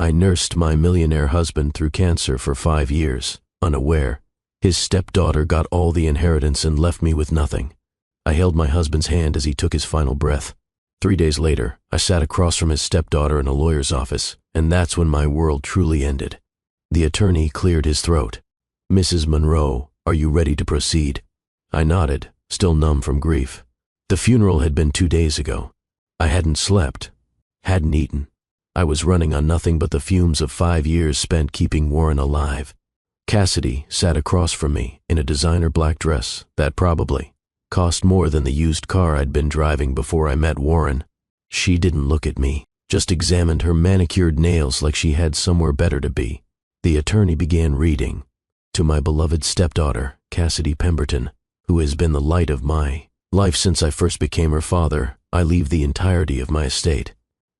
I nursed my millionaire husband through cancer for 5 years, unaware. His stepdaughter got all the inheritance and left me with nothing. I held my husband's hand as he took his final breath. 3 days later, I sat across from his stepdaughter in a lawyer's office, and that's when my world truly ended. The attorney cleared his throat. "Mrs. Monroe, are you ready to proceed?" I nodded, still numb from grief. The funeral had been 2 days ago. I hadn't slept, hadn't eaten. I was running on nothing but the fumes of 5 years spent keeping Warren alive. Cassidy sat across from me in a designer black dress that probably cost more than the used car I'd been driving before I met Warren. She didn't look at me, just examined her manicured nails like she had somewhere better to be. The attorney began reading. "To my beloved stepdaughter, Cassidy Pemberton, who has been the light of my life since I first became her father, I leave the entirety of my estate."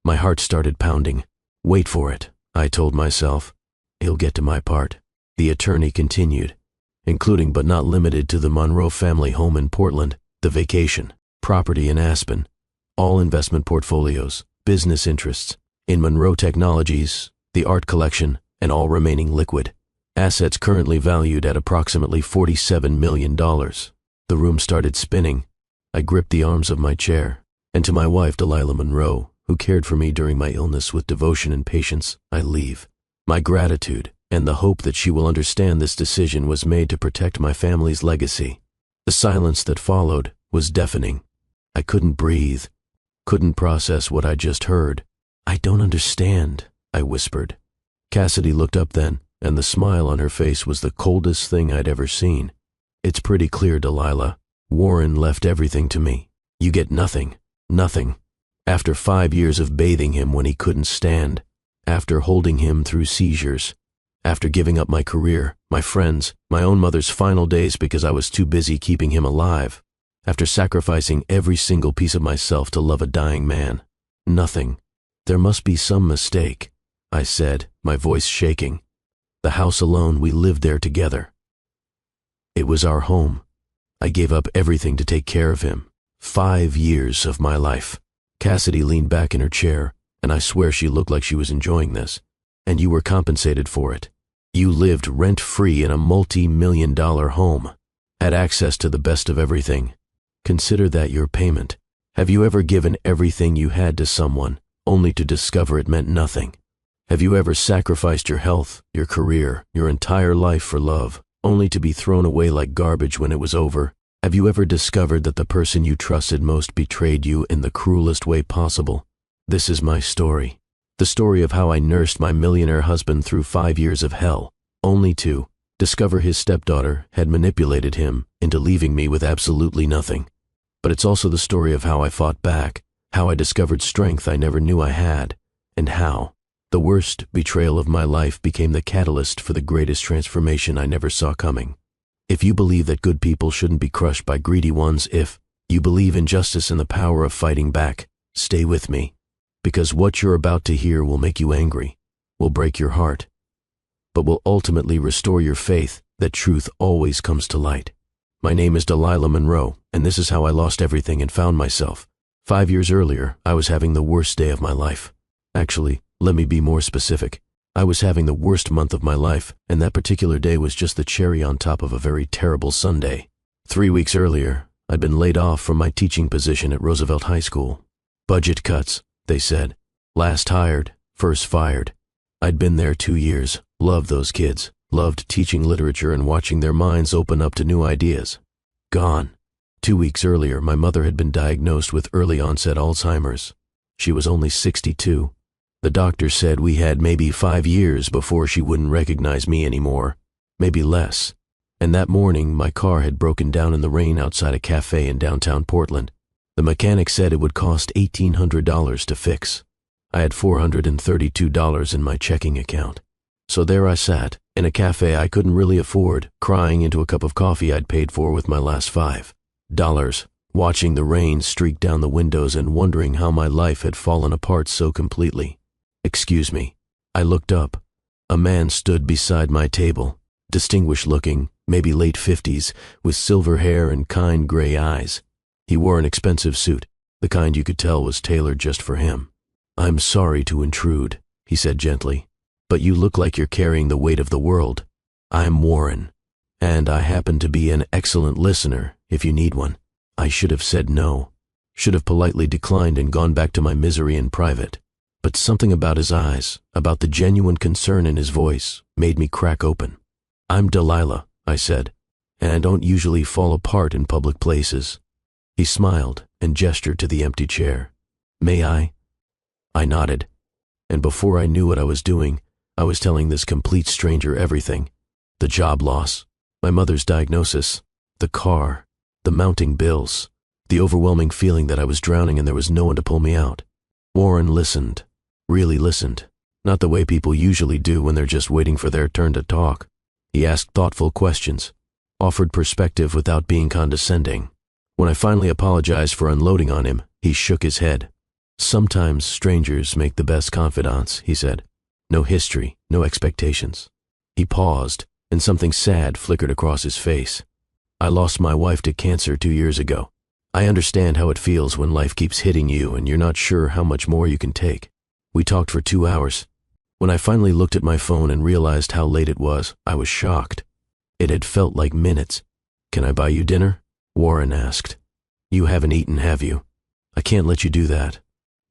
My heart started pounding. "Wait for it," I told myself. "He'll get to my part." The attorney continued, "Including but not limited to the Monroe family home in Portland, the vacation, property in Aspen, all investment portfolios, business interests in Monroe Technologies, the art collection, and all remaining liquid assets currently valued at approximately $47 million. The room started spinning. I gripped the arms of my chair, and to my wife, Delilah Monroe, who cared for me during my illness with devotion and patience, I leave. My gratitude and the hope that she will understand this decision was made to protect my family's legacy. The silence that followed was deafening. I couldn't breathe, couldn't process what I just heard. "I don't understand," I whispered. Cassidy looked up then, and the smile on her face was the coldest thing I'd ever seen. "It's pretty clear, Delilah. Warren left everything to me. You get nothing, nothing. After 5 years of bathing him when he couldn't stand, after holding him through seizures, after giving up my career, my friends, my own mother's final days because I was too busy keeping him alive, after sacrificing every single piece of myself to love a dying man. Nothing. There must be some mistake," I said, my voice shaking. "The house alone, we lived there together. It was our home. I gave up everything to take care of him. 5 years of my life." Cassidy leaned back in her chair, and I swear she looked like she was enjoying this. "And you were compensated for it. You lived rent-free in a multi-million-dollar home, had access to the best of everything. Consider that your payment. Have you ever given everything you had to someone, only to discover it meant nothing? Have you ever sacrificed your health, your career, your entire life for love, only to be thrown away like garbage when it was over? Have you ever discovered that the person you trusted most betrayed you in the cruelest way possible? This is my story. The story of how I nursed my millionaire husband through 5 years of hell, only to discover his stepdaughter had manipulated him into leaving me with absolutely nothing. But it's also the story of how I fought back, how I discovered strength I never knew I had, and how the worst betrayal of my life became the catalyst for the greatest transformation I never saw coming. If you believe that good people shouldn't be crushed by greedy ones, if you believe in justice and the power of fighting back, stay with me. Because what you're about to hear will make you angry, will break your heart, but will ultimately restore your faith that truth always comes to light. My name is Delilah Monroe, and this is how I lost everything and found myself. 5 years earlier, I was having the worst day of my life. Actually, let me be more specific. I was having the worst month of my life, and that particular day was just the cherry on top of a very terrible Sunday. 3 weeks earlier, I'd been laid off from my teaching position at Roosevelt High School. Budget cuts, they said. Last hired, first fired. I'd been there 2 years, loved those kids, loved teaching literature and watching their minds open up to new ideas. Gone. 2 weeks earlier, my mother had been diagnosed with early onset Alzheimer's. She was only 62. The doctor said we had maybe 5 years before she wouldn't recognize me anymore, maybe less. And that morning, my car had broken down in the rain outside a cafe in downtown Portland. The mechanic said it would cost $1,800 to fix. I had $432 in my checking account. So there I sat, in a cafe I couldn't really afford, crying into a cup of coffee I'd paid for with my last $5, watching the rain streak down the windows and wondering how my life had fallen apart so completely. "Excuse me." I looked up. A man stood beside my table, distinguished looking, maybe late 50s, with silver hair and kind gray eyes. He wore an expensive suit, the kind you could tell was tailored just for him. "I'm sorry to intrude," he said gently. But you look like you're carrying the weight of the world. I'm Warren, and I happen to be an excellent listener if you need one. I should have said no, should have politely declined and gone back to my misery in private. But something about his eyes, about the genuine concern in his voice, made me crack open. I'm Delilah, I said, and I don't usually fall apart in public places. He smiled and gestured to the empty chair. May I? I nodded, and before I knew what I was doing, I was telling this complete stranger everything. The job loss, my mother's diagnosis, the car, the mounting bills, the overwhelming feeling that I was drowning and there was no one to pull me out. Warren listened, really listened, not the way people usually do when they're just waiting for their turn to talk. He asked thoughtful questions, offered perspective without being condescending. When I finally apologized for unloading on him, he shook his head. Sometimes strangers make the best confidants, he said. No history, no expectations. He paused, and something sad flickered across his face. I lost my wife to cancer 2 years ago. I understand how it feels when life keeps hitting you and you're not sure how much more you can take. We talked for 2 hours. When I finally looked at my phone and realized how late it was, I was shocked. It had felt like minutes. Can I buy you dinner? Warren asked. You haven't eaten, have you? I can't let you do that.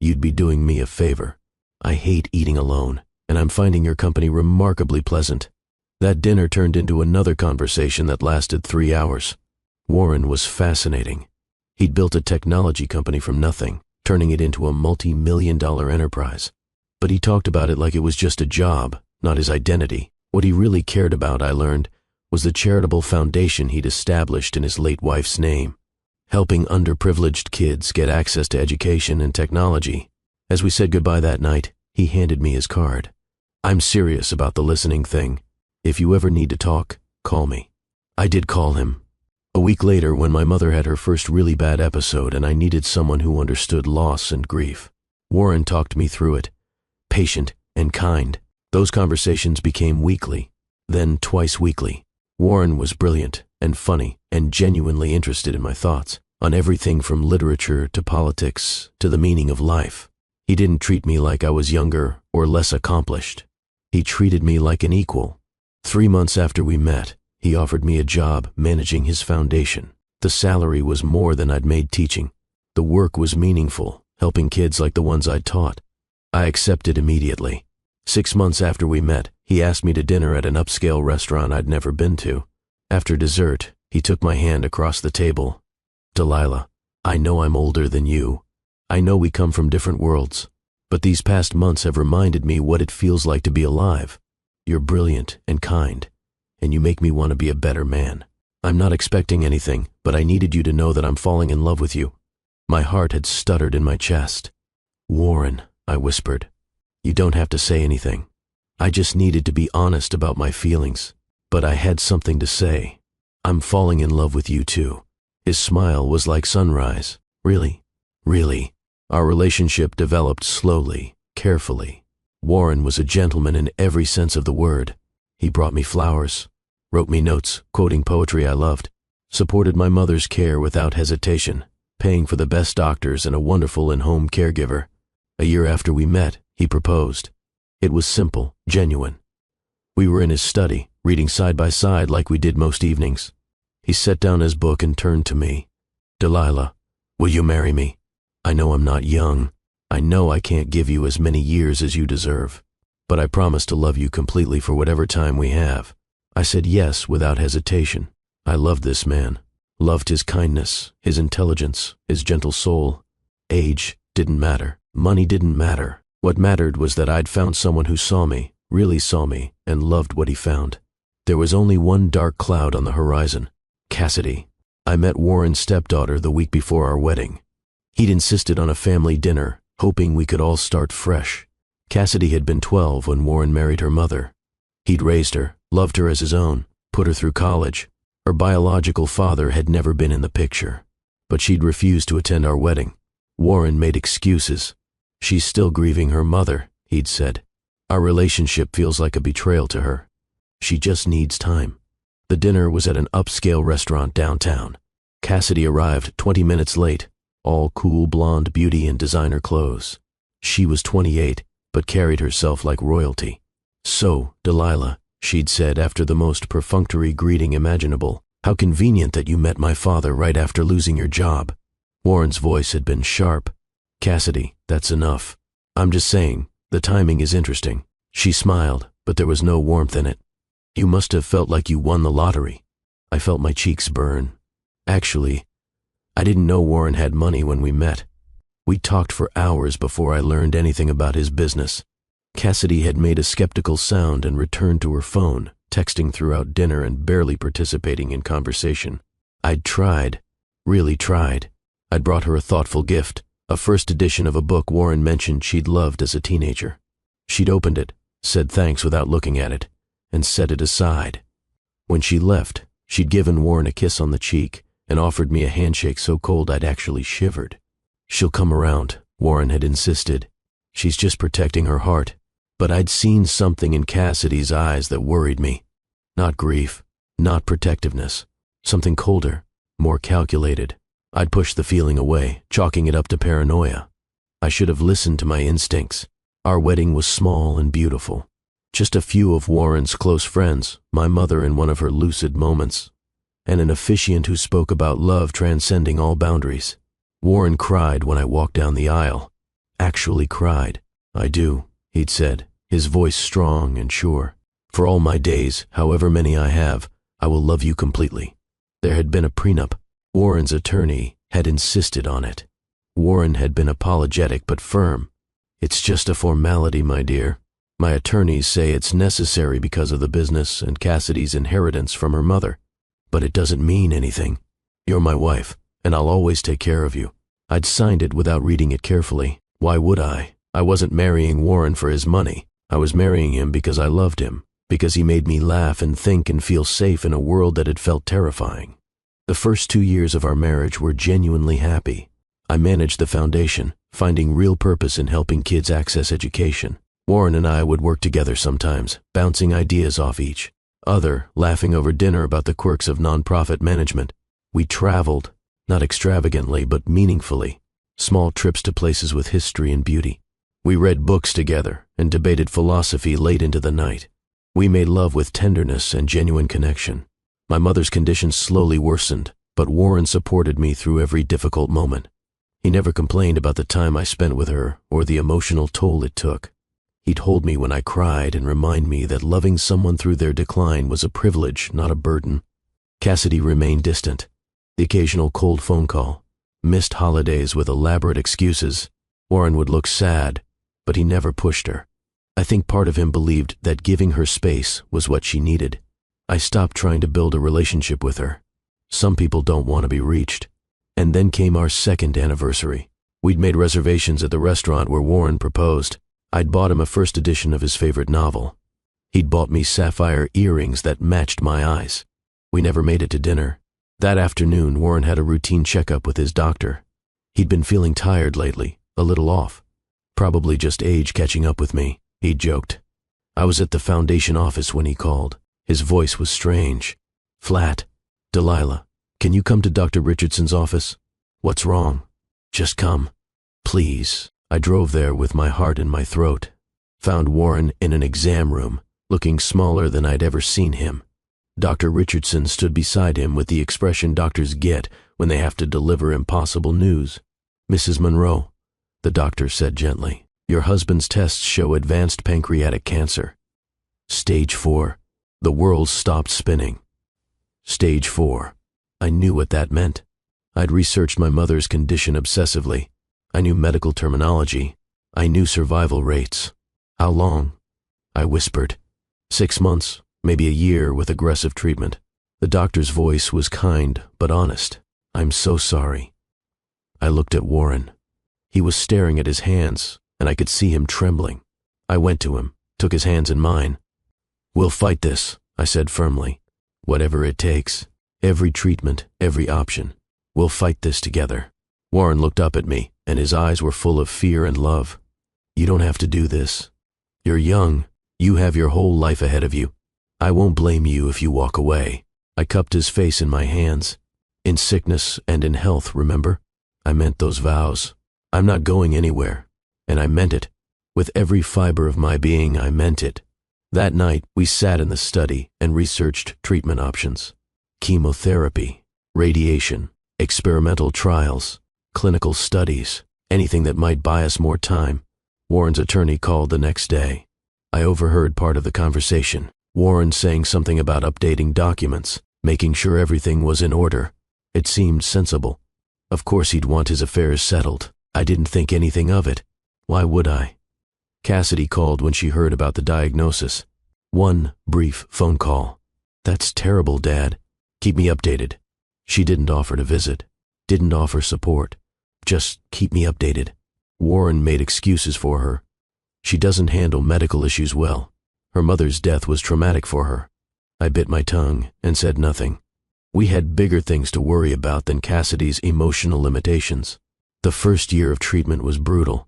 You'd be doing me a favor. I hate eating alone, and I'm finding your company remarkably pleasant. That dinner turned into another conversation that lasted 3 hours. Warren was fascinating. He'd built a technology company from nothing, turning it into a multi-million-dollar enterprise. But he talked about it like it was just a job, not his identity. What he really cared about, I learned, was the charitable foundation he'd established in his late wife's name, helping underprivileged kids get access to education and technology. As we said goodbye that night, he handed me his card. I'm serious about the listening thing. If you ever need to talk, call me. I did call him. A week later, when my mother had her first really bad episode and I needed someone who understood loss and grief, Warren talked me through it. Patient and kind. Those conversations became weekly, then twice weekly. Warren was brilliant and funny and genuinely interested in my thoughts on everything from literature to politics to the meaning of life. He didn't treat me like I was younger or less accomplished. He treated me like an equal. 3 months after we met, he offered me a job managing his foundation. The salary was more than I'd made teaching. The work was meaningful, helping kids like the ones I'd taught. I accepted immediately. 6 months after we met, he asked me to dinner at an upscale restaurant I'd never been to. After dessert, he took my hand across the table. Delilah, I know I'm older than you. I know we come from different worlds, but these past months have reminded me what it feels like to be alive. You're brilliant and kind, and you make me want to be a better man. I'm not expecting anything, but I needed you to know that I'm falling in love with you. My heart had stuttered in my chest. Warren, I whispered, you don't have to say anything. I just needed to be honest about my feelings, but I had something to say. I'm falling in love with you too. His smile was like sunrise. Really? Really? Our relationship developed slowly, carefully. Warren was a gentleman in every sense of the word. He brought me flowers, wrote me notes quoting poetry I loved, supported my mother's care without hesitation, paying for the best doctors and a wonderful in-home caregiver. A year after we met, he proposed. It was simple, genuine. We were in his study, reading side by side like we did most evenings. He set down his book and turned to me. Delilah, will you marry me? I know I'm not young. I know I can't give you as many years as you deserve, but I promise to love you completely for whatever time we have. I said yes without hesitation. I loved this man, loved his kindness, his intelligence, his gentle soul. Age didn't matter. Money didn't matter. What mattered was that I'd found someone who saw me, really saw me, and loved what he found. There was only one dark cloud on the horizon. Cassidy. I met Warren's stepdaughter the week before our wedding. He'd insisted on a family dinner, hoping we could all start fresh. Cassidy had been 12 when Warren married her mother. He'd raised her, loved her as his own, put her through college. Her biological father had never been in the picture, but she'd refused to attend our wedding. Warren made excuses. She's still grieving her mother, he'd said. Our relationship feels like a betrayal to her. She just needs time. The dinner was at an upscale restaurant downtown. Cassidy arrived 20 minutes late, all cool blonde beauty in designer clothes. She was 28, but carried herself like royalty. "So, Delilah," she'd said after the most perfunctory greeting imaginable, "how convenient that you met my father right after losing your job." Warren's voice had been sharp. "Cassidy, that's enough. I'm just saying, the timing is interesting." She smiled, but there was no warmth in it. "You must have felt like you won the lottery." I felt my cheeks burn. Actually, I didn't know Warren had money when we met. We talked for hours before I learned anything about his business. Cassidy had made a skeptical sound and returned to her phone, texting throughout dinner and barely participating in conversation. I'd tried, really tried. I'd brought her a thoughtful gift, a first edition of a book Warren mentioned she'd loved as a teenager. She'd opened it, said thanks without looking at it, and set it aside. When she left, she'd given Warren a kiss on the cheek and offered me a handshake so cold I'd actually shivered. "She'll come around," Warren had insisted. "She's just protecting her heart." But I'd seen something in Cassidy's eyes that worried me. Not grief, not protectiveness. Something colder, more calculated. I'd pushed the feeling away, chalking it up to paranoia. I should have listened to my instincts. Our wedding was small and beautiful. Just a few of Warren's close friends, my mother in one of her lucid moments, and an officiant who spoke about love transcending all boundaries. Warren cried when I walked down the aisle. Actually cried. "I do," he'd said, his voice strong and sure. "For all my days, however many I have, I will love you completely." There had been a prenup. Warren's attorney had insisted on it. Warren had been apologetic but firm. "It's just a formality, my dear. My attorneys say it's necessary because of the business and Cassidy's inheritance from her mother. But it doesn't mean anything. You're my wife, and I'll always take care of you." I'd signed it without reading it carefully. Why would I? I wasn't marrying Warren for his money. I was marrying him because I loved him, because he made me laugh and think and feel safe in a world that had felt terrifying. The first 2 years of our marriage were genuinely happy. I managed the foundation, finding real purpose in helping kids access education. Warren and I would work together sometimes, bouncing ideas off each other, laughing over dinner about the quirks of nonprofit management. We traveled, not extravagantly but meaningfully, small trips to places with history and beauty. We read books together and debated philosophy late into the night. We made love with tenderness and genuine connection. My mother's condition slowly worsened, but Warren supported me through every difficult moment. He never complained about the time I spent with her or the emotional toll it took. He'd hold me when I cried and remind me that loving someone through their decline was a privilege, not a burden. Cassidy remained distant. The occasional cold phone call, missed holidays with elaborate excuses. Warren would look sad, but he never pushed her. I think part of him believed that giving her space was what she needed. I stopped trying to build a relationship with her. Some people don't want to be reached. And then came our second anniversary. We'd made reservations at the restaurant where Warren proposed. I'd bought him a first edition of his favorite novel. He'd bought me sapphire earrings that matched my eyes. We never made it to dinner. That afternoon, Warren had a routine checkup with his doctor. He'd been feeling tired lately, a little off. Probably just age catching up with me, he joked. I was at the foundation office when he called. His voice was strange, flat. "Delilah, can you come to Dr. Richardson's office?" "What's wrong?" "Just come, please." I drove there with my heart in my throat. Found Warren in an exam room, looking smaller than I'd ever seen him. Dr. Richardson stood beside him with the expression doctors get when they have to deliver impossible news. "Mrs. Monroe," the doctor said gently, "your husband's tests show advanced pancreatic cancer. Stage 4. The world stopped spinning. Stage 4. I knew what that meant. I'd researched my mother's condition obsessively. I knew medical terminology. I knew survival rates. "How long?" I whispered. 6 months, maybe a year with aggressive treatment. The doctor's voice was kind but honest. "I'm so sorry." I looked at Warren. He was staring at his hands, and I could see him trembling. I went to him, took his hands in mine. "We'll fight this," I said firmly. "Whatever it takes. Every treatment, every option. We'll fight this together." Warren looked up at me, and his eyes were full of fear and love. "You don't have to do this. You're young. You have your whole life ahead of you. I won't blame you if you walk away." I cupped his face in my hands. "In sickness and in health, remember? I meant those vows. I'm not going anywhere." And I meant it. With every fiber of my being, I meant it. That night, we sat in the study and researched treatment options. Chemotherapy, radiation, experimental trials, clinical studies, anything that might buy us more time. Warren's attorney called the next day. I overheard part of the conversation. Warren saying something about updating documents, making sure everything was in order. It seemed sensible. Of course he'd want his affairs settled. I didn't think anything of it. Why would I? Cassidy called when she heard about the diagnosis. One brief phone call. That's terrible, Dad. Keep me updated. She didn't offer to visit, didn't offer support. Just keep me updated. Warren made excuses for her. She doesn't handle medical issues well. Her mother's death was traumatic for her. I bit my tongue and said nothing. We had bigger things to worry about than Cassidy's emotional limitations. The first year of treatment was brutal.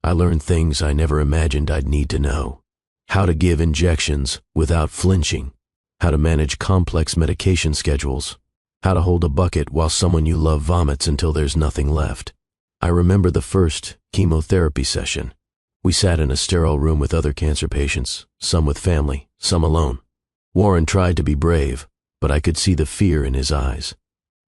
I learned things I never imagined I'd need to know. How to give injections without flinching. How to manage complex medication schedules. How to hold a bucket while someone you love vomits until there's nothing left. I remember the first chemotherapy session. We sat in a sterile room with other cancer patients, some with family, some alone. Warren tried to be brave, but I could see the fear in his eyes.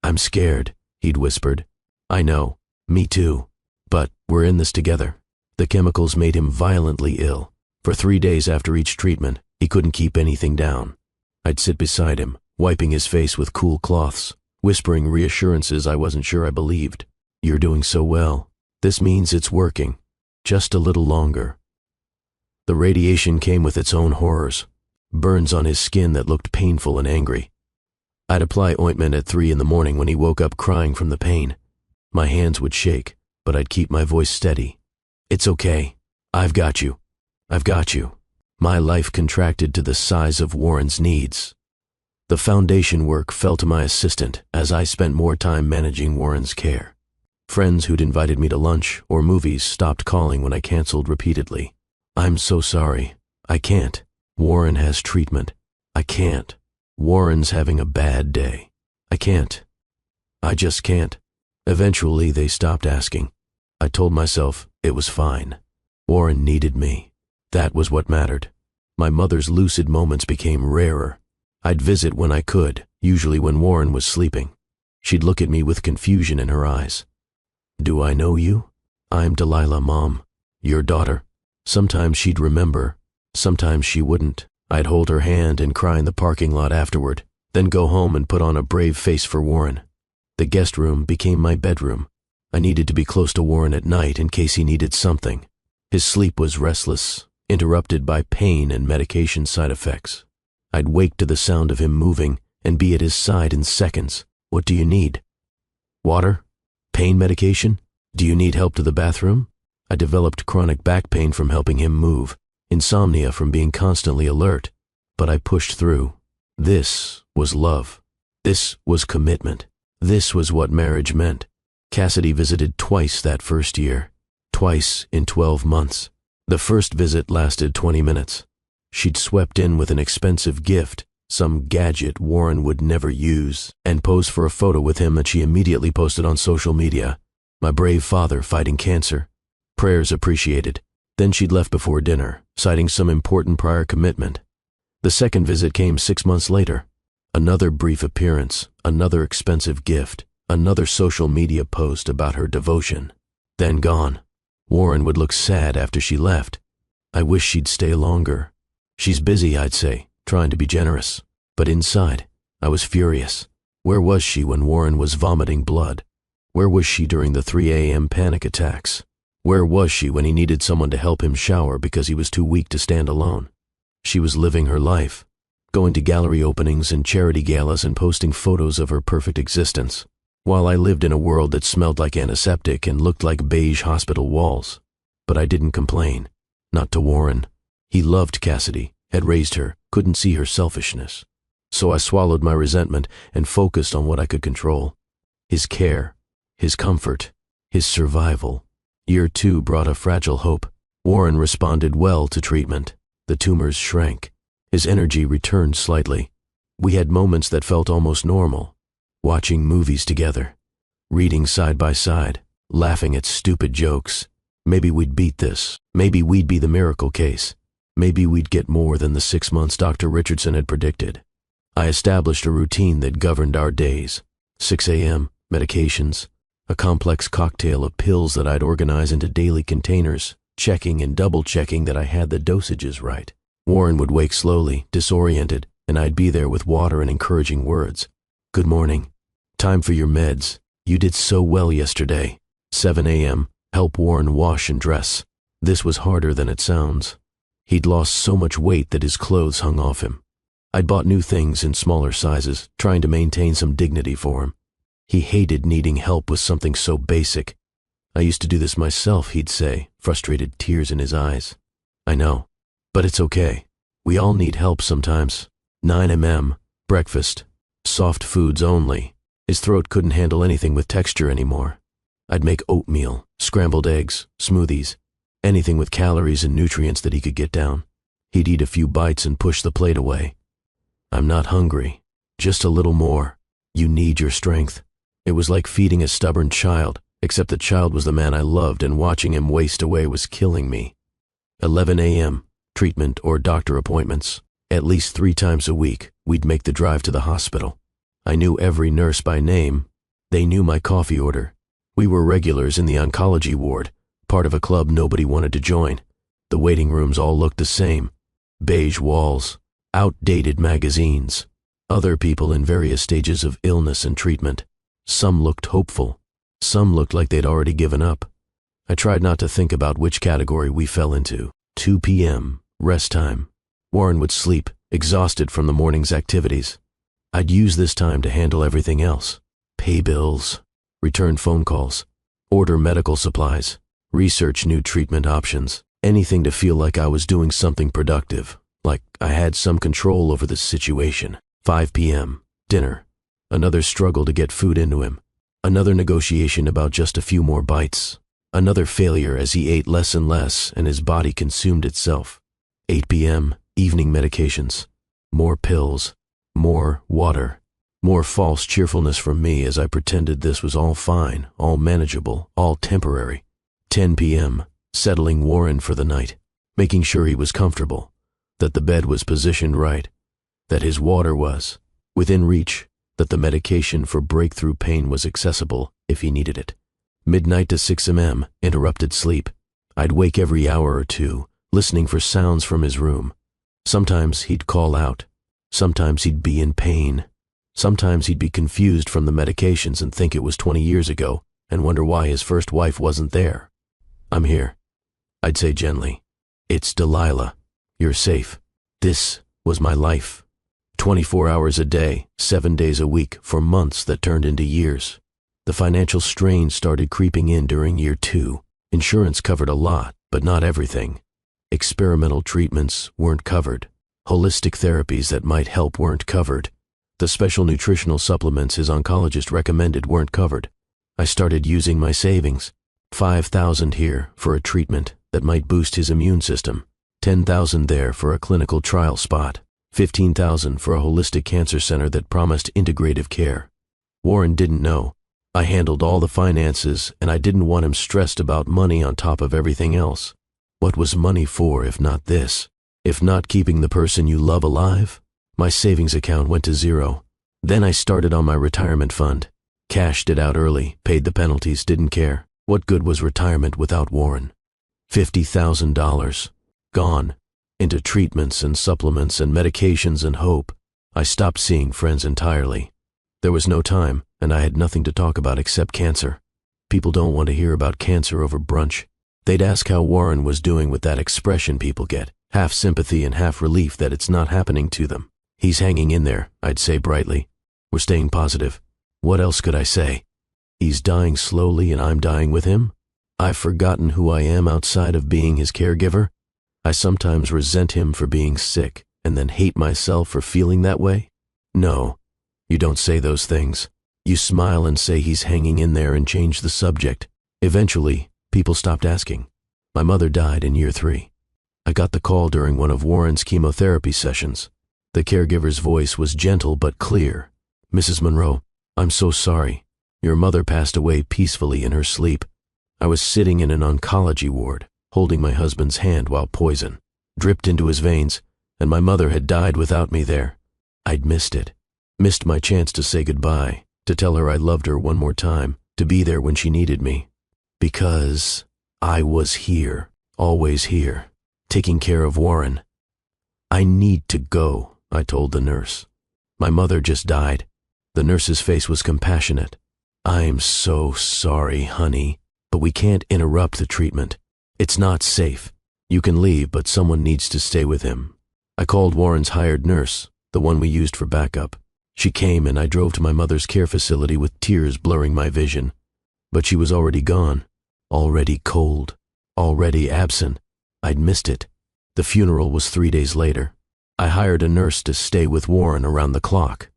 I'm scared, he'd whispered. I know, me too. But we're in this together. The chemicals made him violently ill. For 3 days after each treatment, he couldn't keep anything down. I'd sit beside him, wiping his face with cool cloths, whispering reassurances I wasn't sure I believed. You're doing so well. This means it's working. Just a little longer. The radiation came with its own horrors. Burns on his skin that looked painful and angry. I'd apply ointment at 3 a.m. when he woke up crying from the pain. My hands would shake, but I'd keep my voice steady. It's okay. I've got you. I've got you. My life contracted to the size of Warren's needs. The foundation work fell to my assistant as I spent more time managing Warren's care. Friends who'd invited me to lunch or movies stopped calling when I canceled repeatedly. I'm so sorry. I can't. Warren has treatment. I can't. Warren's having a bad day. I can't. I just can't. Eventually, they stopped asking. I told myself it was fine. Warren needed me. That was what mattered. My mother's lucid moments became rarer. I'd visit when I could, usually when Warren was sleeping. She'd look at me with confusion in her eyes. Do I know you? I'm Delilah, Mom. Your daughter. Sometimes she'd remember. Sometimes she wouldn't. I'd hold her hand and cry in the parking lot afterward, then go home and put on a brave face for Warren. The guest room became my bedroom. I needed to be close to Warren at night in case he needed something. His sleep was restless, interrupted by pain and medication side effects. I'd wake to the sound of him moving and be at his side in seconds. What do you need? Water? Pain medication? Do you need help to the bathroom? I developed chronic back pain from helping him move, insomnia from being constantly alert, but I pushed through. This was love. This was commitment. This was what marriage meant. Cassidy visited twice that first year, twice in 12 months. The first visit lasted 20 minutes. She'd swept in with an expensive gift, some gadget Warren would never use, and posed for a photo with him that she immediately posted on social media. My brave father fighting cancer. Prayers appreciated. Then she'd left before dinner, citing some important prior commitment. The second visit came 6 months later. Another brief appearance, another expensive gift, another social media post about her devotion. Then gone. Warren would look sad after she left. I wish she'd stay longer. She's busy, I'd say, trying to be generous. But inside, I was furious. Where was she when Warren was vomiting blood? Where was she during the 3 a.m. panic attacks? Where was she when he needed someone to help him shower because he was too weak to stand alone? She was living her life, going to gallery openings and charity galas and posting photos of her perfect existence, while I lived in a world that smelled like antiseptic and looked like beige hospital walls. But I didn't complain. Not to Warren. He loved Cassidy, had raised her, couldn't see her selfishness. So I swallowed my resentment and focused on what I could control. His care, his comfort, his survival. Year 2 brought a fragile hope. Warren responded well to treatment. The tumors shrank. His energy returned slightly. We had moments that felt almost normal. Watching movies together. Reading side by side. Laughing at stupid jokes. Maybe we'd beat this. Maybe we'd be the miracle case. Maybe we'd get more than the 6 months Dr. Richardson had predicted. I established a routine that governed our days. 6 a.m., medications, a complex cocktail of pills that I'd organize into daily containers, checking and double-checking that I had the dosages right. Warren would wake slowly, disoriented, and I'd be there with water and encouraging words. Good morning. Time for your meds. You did so well yesterday. 7 a.m., help Warren wash and dress. This was harder than it sounds. He'd lost so much weight that his clothes hung off him. I'd bought new things in smaller sizes, trying to maintain some dignity for him. He hated needing help with something so basic. I used to do this myself, he'd say, frustrated tears in his eyes. I know, but it's okay. We all need help sometimes. 9 m, breakfast, soft foods only. His throat couldn't handle anything with texture anymore. I'd make oatmeal, scrambled eggs, smoothies, anything with calories and nutrients that he could get down. He'd eat a few bites and push the plate away. I'm not hungry, just a little more. You need your strength. It was like feeding a stubborn child, except the child was the man I loved, and watching him waste away was killing me. 11 a.m., treatment or doctor appointments. At least 3 times a week, we'd make the drive to the hospital. I knew every nurse by name. They knew my coffee order. We were regulars in the oncology ward, part of a club nobody wanted to join. The waiting rooms all looked the same. Beige walls, outdated magazines, other people in various stages of illness and treatment. Some looked hopeful. Some looked like they'd already given up. I tried not to think about which category we fell into. 2 p.m., rest time. Warren would sleep, exhausted from the morning's activities. I'd use this time to handle everything else. Pay bills, return phone calls, order medical supplies, research new treatment options, anything to feel like I was doing something productive, like I had some control over the situation. 5 p.m., dinner. Another struggle to get food into him. Another negotiation about just a few more bites. Another failure as he ate less and less and his body consumed itself. 8 p.m., evening medications. More pills. More water. More false cheerfulness from me as I pretended this was all fine, all manageable, all temporary. 10 p.m., settling Warren for the night. Making sure he was comfortable. That the bed was positioned right. That his water was within reach. That the medication for breakthrough pain was accessible if he needed it. Midnight to 6 a.m., interrupted sleep. I'd wake every hour or two, listening for sounds from his room. Sometimes he'd call out. Sometimes he'd be in pain. Sometimes he'd be confused from the medications and think it was 20 years ago and wonder why his first wife wasn't there. I'm here. I'd say gently. It's Delilah. You're safe. This was my life. 24 hours a day, 7 days a week, for months that turned into years. The financial strain started creeping in during year 2. Insurance covered a lot, but not everything. Experimental treatments weren't covered. Holistic therapies that might help weren't covered. The special nutritional supplements his oncologist recommended weren't covered. I started using my savings. $5,000 here for a treatment that might boost his immune system. $10,000 there for a clinical trial spot. $15,000 for a holistic cancer center that promised integrative care. Warren didn't know. I handled all the finances, and I didn't want him stressed about money on top of everything else. What was money for if not this? If not keeping the person you love alive? My savings account went to 0. Then I started on my retirement fund. Cashed it out early, paid the penalties, didn't care. What good was retirement without Warren? $50,000. Gone. Into treatments and supplements and medications and hope. I stopped seeing friends entirely. There was no time, and I had nothing to talk about except cancer. People don't want to hear about cancer over brunch. They'd ask how Warren was doing with that expression people get, half sympathy and half relief that it's not happening to them. He's hanging in there, I'd say brightly. We're staying positive. What else could I say? He's dying slowly and I'm dying with him? I've forgotten who I am outside of being his caregiver? I sometimes resent him for being sick and then hate myself for feeling that way? No, you don't say those things. You smile and say he's hanging in there and change the subject. Eventually, people stopped asking. My mother died in year 3. I got the call during one of Warren's chemotherapy sessions. The caregiver's voice was gentle but clear. Mrs. Monroe, I'm so sorry. Your mother passed away peacefully in her sleep. I was sitting in an oncology ward, holding my husband's hand while poison. dripped into his veins, and my mother had died without me there. I'd missed it. Missed my chance to say goodbye, to tell her I loved her one more time, to be there when she needed me. Because I was here, always here, taking care of Warren. I need to go, I told the nurse. My mother just died. The nurse's face was compassionate. I'm so sorry, honey, but we can't interrupt the treatment. It's not safe. You can leave, but someone needs to stay with him. I called Warren's hired nurse, the one we used for backup. She came and I drove to my mother's care facility with tears blurring my vision. But she was already gone, already cold, already absent. I'd missed it. The funeral was 3 days later. I hired a nurse to stay with Warren around the clock.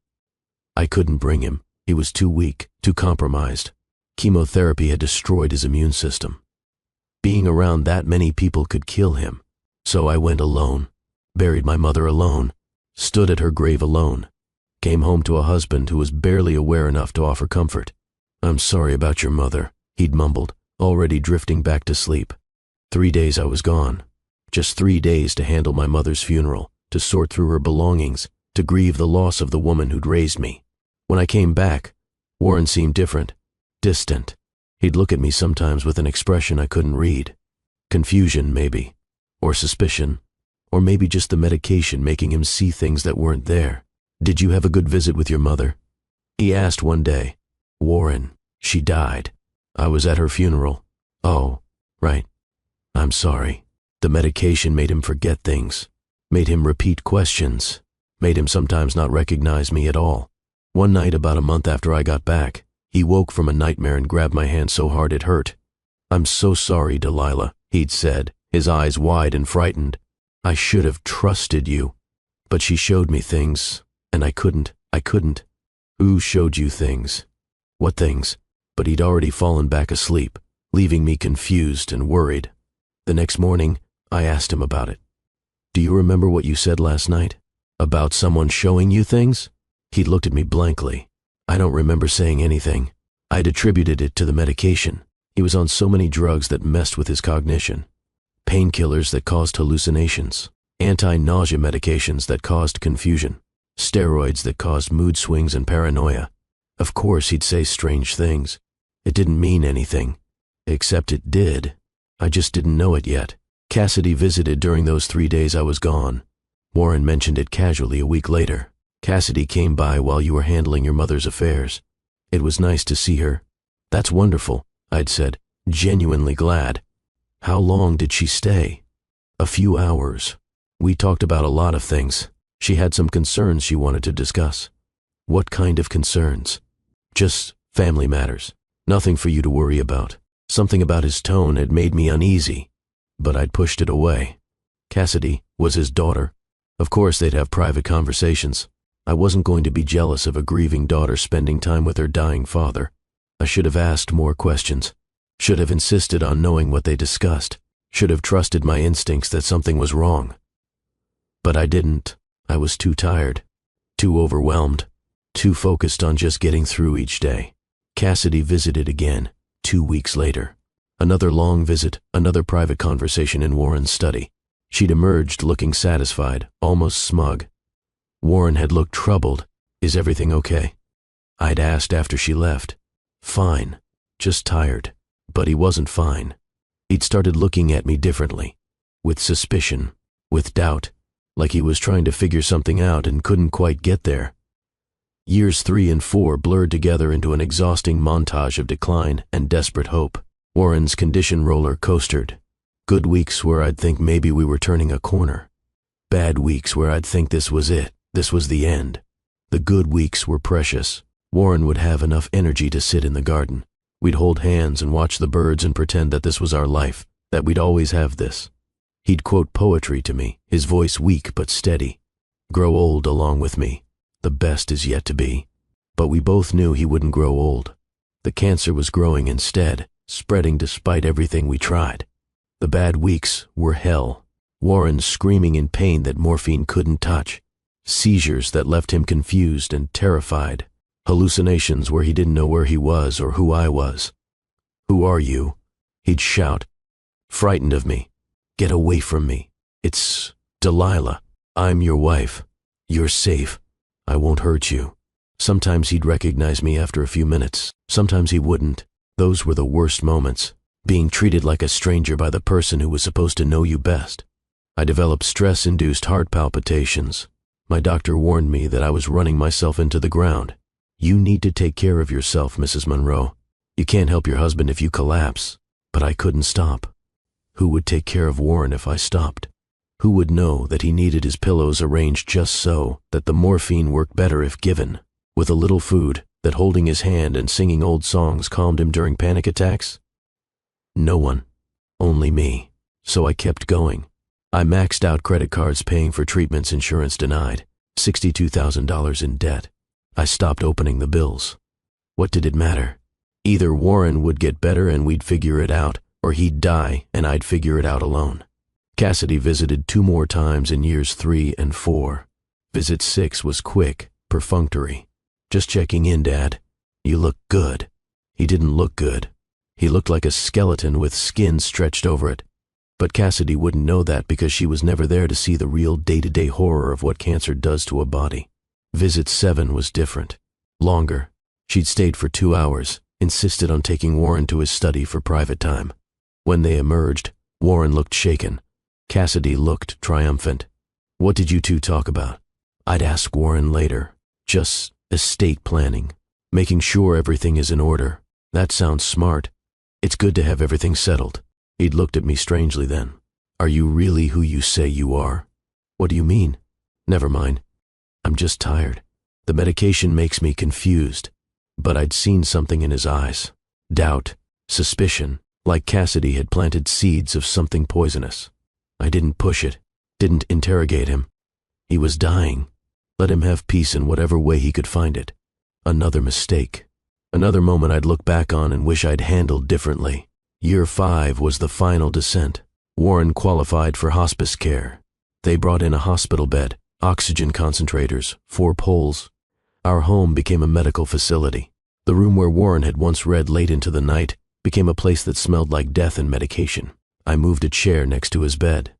I couldn't bring him. He was too weak, too compromised. Chemotherapy had destroyed his immune system. Being around that many people could kill him. So I went alone, buried my mother alone, stood at her grave alone, came home to a husband who was barely aware enough to offer comfort. I'm sorry about your mother, he'd mumbled, already drifting back to sleep. 3 days I was gone. Just 3 days to handle my mother's funeral, to sort through her belongings, to grieve the loss of the woman who'd raised me. When I came back, Warren seemed different, distant. He'd look at me sometimes with an expression I couldn't read. Confusion, maybe, or suspicion, or maybe just the medication making him see things that weren't there. Did you have a good visit with your mother? He asked one day. Warren, she died. I was at her funeral. Oh, right. I'm sorry. The medication made him forget things, made him repeat questions, made him sometimes not recognize me at all. One night about a month after I got back, he woke from a nightmare and grabbed my hand so hard it hurt. I'm so sorry, Delilah, he'd said, his eyes wide and frightened. I should have trusted you. But she showed me things, and I couldn't. Who showed you things? What things? But he'd already fallen back asleep, leaving me confused and worried. The next morning, I asked him about it. Do you remember what you said last night? About someone showing you things? He looked at me blankly. I don't remember saying anything. I'd attributed it to the medication. He was on so many drugs that messed with his cognition. Painkillers that caused hallucinations. Anti-nausea medications that caused confusion. Steroids that caused mood swings and paranoia. Of course he'd say strange things. It didn't mean anything. Except it did. I just didn't know it yet. Cassidy visited during those 3 days I was gone. Warren mentioned it casually a week later. Cassidy came by while you were handling your mother's affairs. It was nice to see her. That's wonderful, I'd said, genuinely glad. How long did she stay? A few hours. We talked about a lot of things. She had some concerns she wanted to discuss. What kind of concerns? Just family matters. Nothing for you to worry about. Something about his tone had made me uneasy, but I'd pushed it away. Cassidy was his daughter. Of course they'd have private conversations. I wasn't going to be jealous of a grieving daughter spending time with her dying father. I should have asked more questions. Should have insisted on knowing what they discussed. Should have trusted my instincts that something was wrong. But I didn't. I was too tired, too overwhelmed, too focused on just getting through each day. Cassidy visited again, 2 weeks later. Another long visit, another private conversation in Warren's study. She'd emerged looking satisfied, almost smug. Warren had looked troubled. Is everything okay? I'd asked after she left. Fine, just tired. But he wasn't fine. He'd started looking at me differently, with suspicion, with doubt, like he was trying to figure something out and couldn't quite get there. Years 3 and 4 blurred together into an exhausting montage of decline and desperate hope. Warren's condition roller coastered. Good weeks where I'd think maybe we were turning a corner. Bad weeks where I'd think this was it, this was the end. The good weeks were precious. Warren would have enough energy to sit in the garden. We'd hold hands and watch the birds and pretend that this was our life, that we'd always have this. He'd quote poetry to me, his voice weak but steady. Grow old along with me. The best is yet to be. But we both knew he wouldn't grow old. The cancer was growing instead, spreading despite everything we tried. The bad weeks were hell. Warren screaming in pain that morphine couldn't touch. Seizures that left him confused and terrified. Hallucinations where he didn't know where he was or who I was. Who are you? He'd shout. Frightened of me. Get away from me. It's Delilah. I'm your wife. You're safe. I won't hurt you. Sometimes he'd recognize me after a few minutes. Sometimes he wouldn't. Those were the worst moments, being treated like a stranger by the person who was supposed to know you best. I developed stress-induced heart palpitations. My doctor warned me that I was running myself into the ground. You need to take care of yourself, Mrs. Monroe. You can't help your husband if you collapse. But I couldn't stop. Who would take care of Warren if I stopped? Who would know that he needed his pillows arranged just so that the morphine worked better if given, with a little food, that holding his hand and singing old songs calmed him during panic attacks? No one. Only me. So I kept going. I maxed out credit cards paying for treatments insurance denied, $62,000 in debt. I stopped opening the bills. What did it matter? Either Warren would get better and we'd figure it out, or he'd die and I'd figure it out alone. Cassidy visited 2 more times in years 3 and 4. Visit 6 was quick, perfunctory. Just checking in, Dad. You look good. He didn't look good. He looked like a skeleton with skin stretched over it. But Cassidy wouldn't know that because she was never there to see the real day-to-day horror of what cancer does to a body. Visit 7 was different. Longer. She'd stayed for 2 hours, insisted on taking Warren to his study for private time. When they emerged, Warren looked shaken. Cassidy looked triumphant. What did you two talk about? I'd ask Warren later. Just estate planning. Making sure everything is in order. That sounds smart. It's good to have everything settled. He'd looked at me strangely then. Are you really who you say you are? What do you mean? Never mind. I'm just tired. The medication makes me confused. But I'd seen something in his eyes. Doubt, suspicion, like Cassidy had planted seeds of something poisonous. I didn't push it, didn't interrogate him. He was dying. Let him have peace in whatever way he could find it. Another mistake. Another moment I'd look back on and wish I'd handled differently. Year 5 was the final descent. Warren qualified for hospice care. They brought in a hospital bed, oxygen concentrators, 4 poles. Our home became a medical facility. The room where Warren had once read late into the night became a place that smelled like death and medication. I moved a chair next to his bed.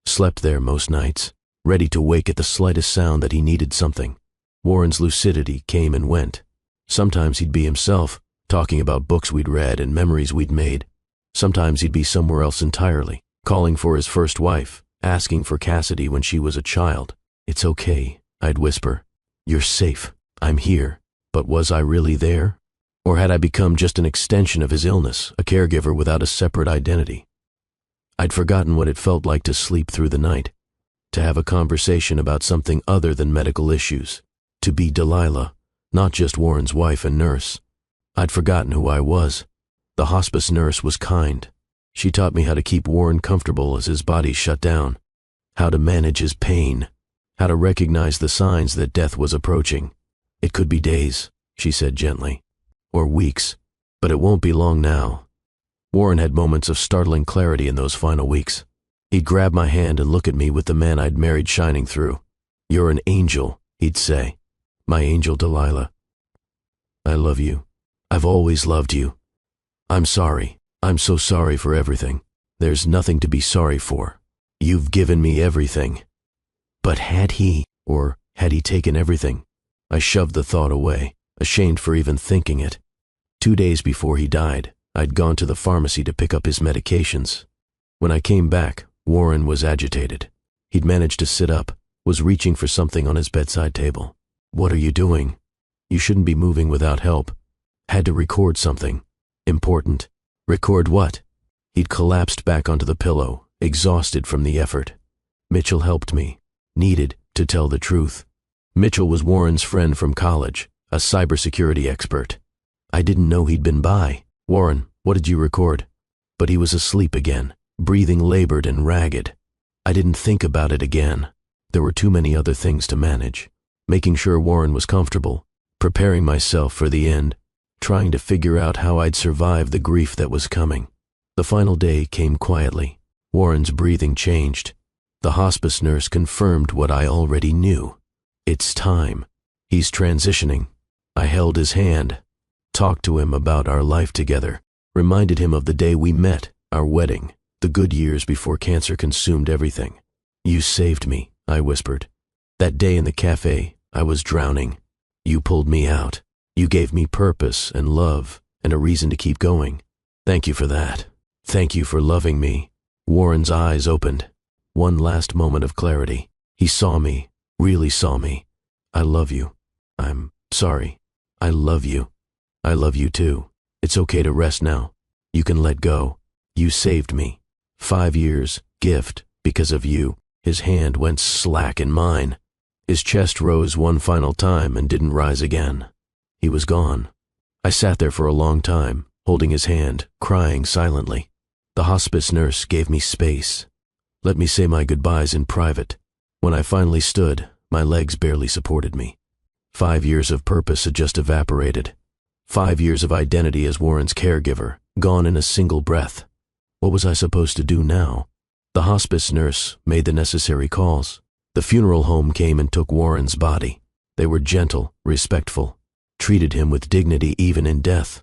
Slept there most nights, ready to wake at the slightest sound that he needed something. Warren's lucidity came and went. Sometimes he'd be himself, talking about books we'd read and memories we'd made. Sometimes he'd be somewhere else entirely, calling for his first wife, asking for Cassidy when she was a child. It's okay, I'd whisper. You're safe. I'm here. But was I really there? Or had I become just an extension of his illness, a caregiver without a separate identity? I'd forgotten what it felt like to sleep through the night, to have a conversation about something other than medical issues, to be Delilah, not just Warren's wife and nurse. I'd forgotten who I was. The hospice nurse was kind. She taught me how to keep Warren comfortable as his body shut down, how to manage his pain, how to recognize the signs that death was approaching. It could be days, she said gently, or weeks, but it won't be long now. Warren had moments of startling clarity in those final weeks. He'd grab my hand and look at me with the man I'd married shining through. You're an angel, he'd say. My angel Delilah. I love you. I've always loved you. I'm sorry. I'm so sorry for everything. There's nothing to be sorry for. You've given me everything. But had he taken everything? I shoved the thought away, ashamed for even thinking it. 2 days before he died, I'd gone to the pharmacy to pick up his medications. When I came back, Warren was agitated. He'd managed to sit up, was reaching for something on his bedside table. What are you doing? You shouldn't be moving without help. Had to record something. Important. Record what? He'd collapsed back onto the pillow, exhausted from the effort. Mitchell helped me. Needed to tell the truth. Mitchell was Warren's friend from college, a cybersecurity expert. I didn't know he'd been by. Warren, what did you record? But he was asleep again, breathing labored and ragged. I didn't think about it again. There were too many other things to manage. Making sure Warren was comfortable, preparing myself for the end, trying to figure out how I'd survive the grief that was coming. The final day came quietly. Warren's breathing changed. The hospice nurse confirmed what I already knew. It's time. He's transitioning. I held his hand, talked to him about our life together, reminded him of the day we met, our wedding, the good years before cancer consumed everything. You saved me, I whispered. That day in the cafe, I was drowning. You pulled me out. You gave me purpose and love and a reason to keep going. Thank you for that. Thank you for loving me. Warren's eyes opened. One last moment of clarity. He saw me, really saw me. I love you. I'm sorry. I love you. I love you too. It's okay to rest now. You can let go. You saved me. 5 years, gift, because of you. His hand went slack in mine. His chest rose one final time and didn't rise again. He was gone. I sat there for a long time, holding his hand, crying silently. The hospice nurse gave me space. Let me say my goodbyes in private. When I finally stood, my legs barely supported me. 5 years of purpose had just evaporated. 5 years of identity as Warren's caregiver, gone in a single breath. What was I supposed to do now? The hospice nurse made the necessary calls. The funeral home came and took Warren's body. They were gentle, respectful, treated him with dignity even in death.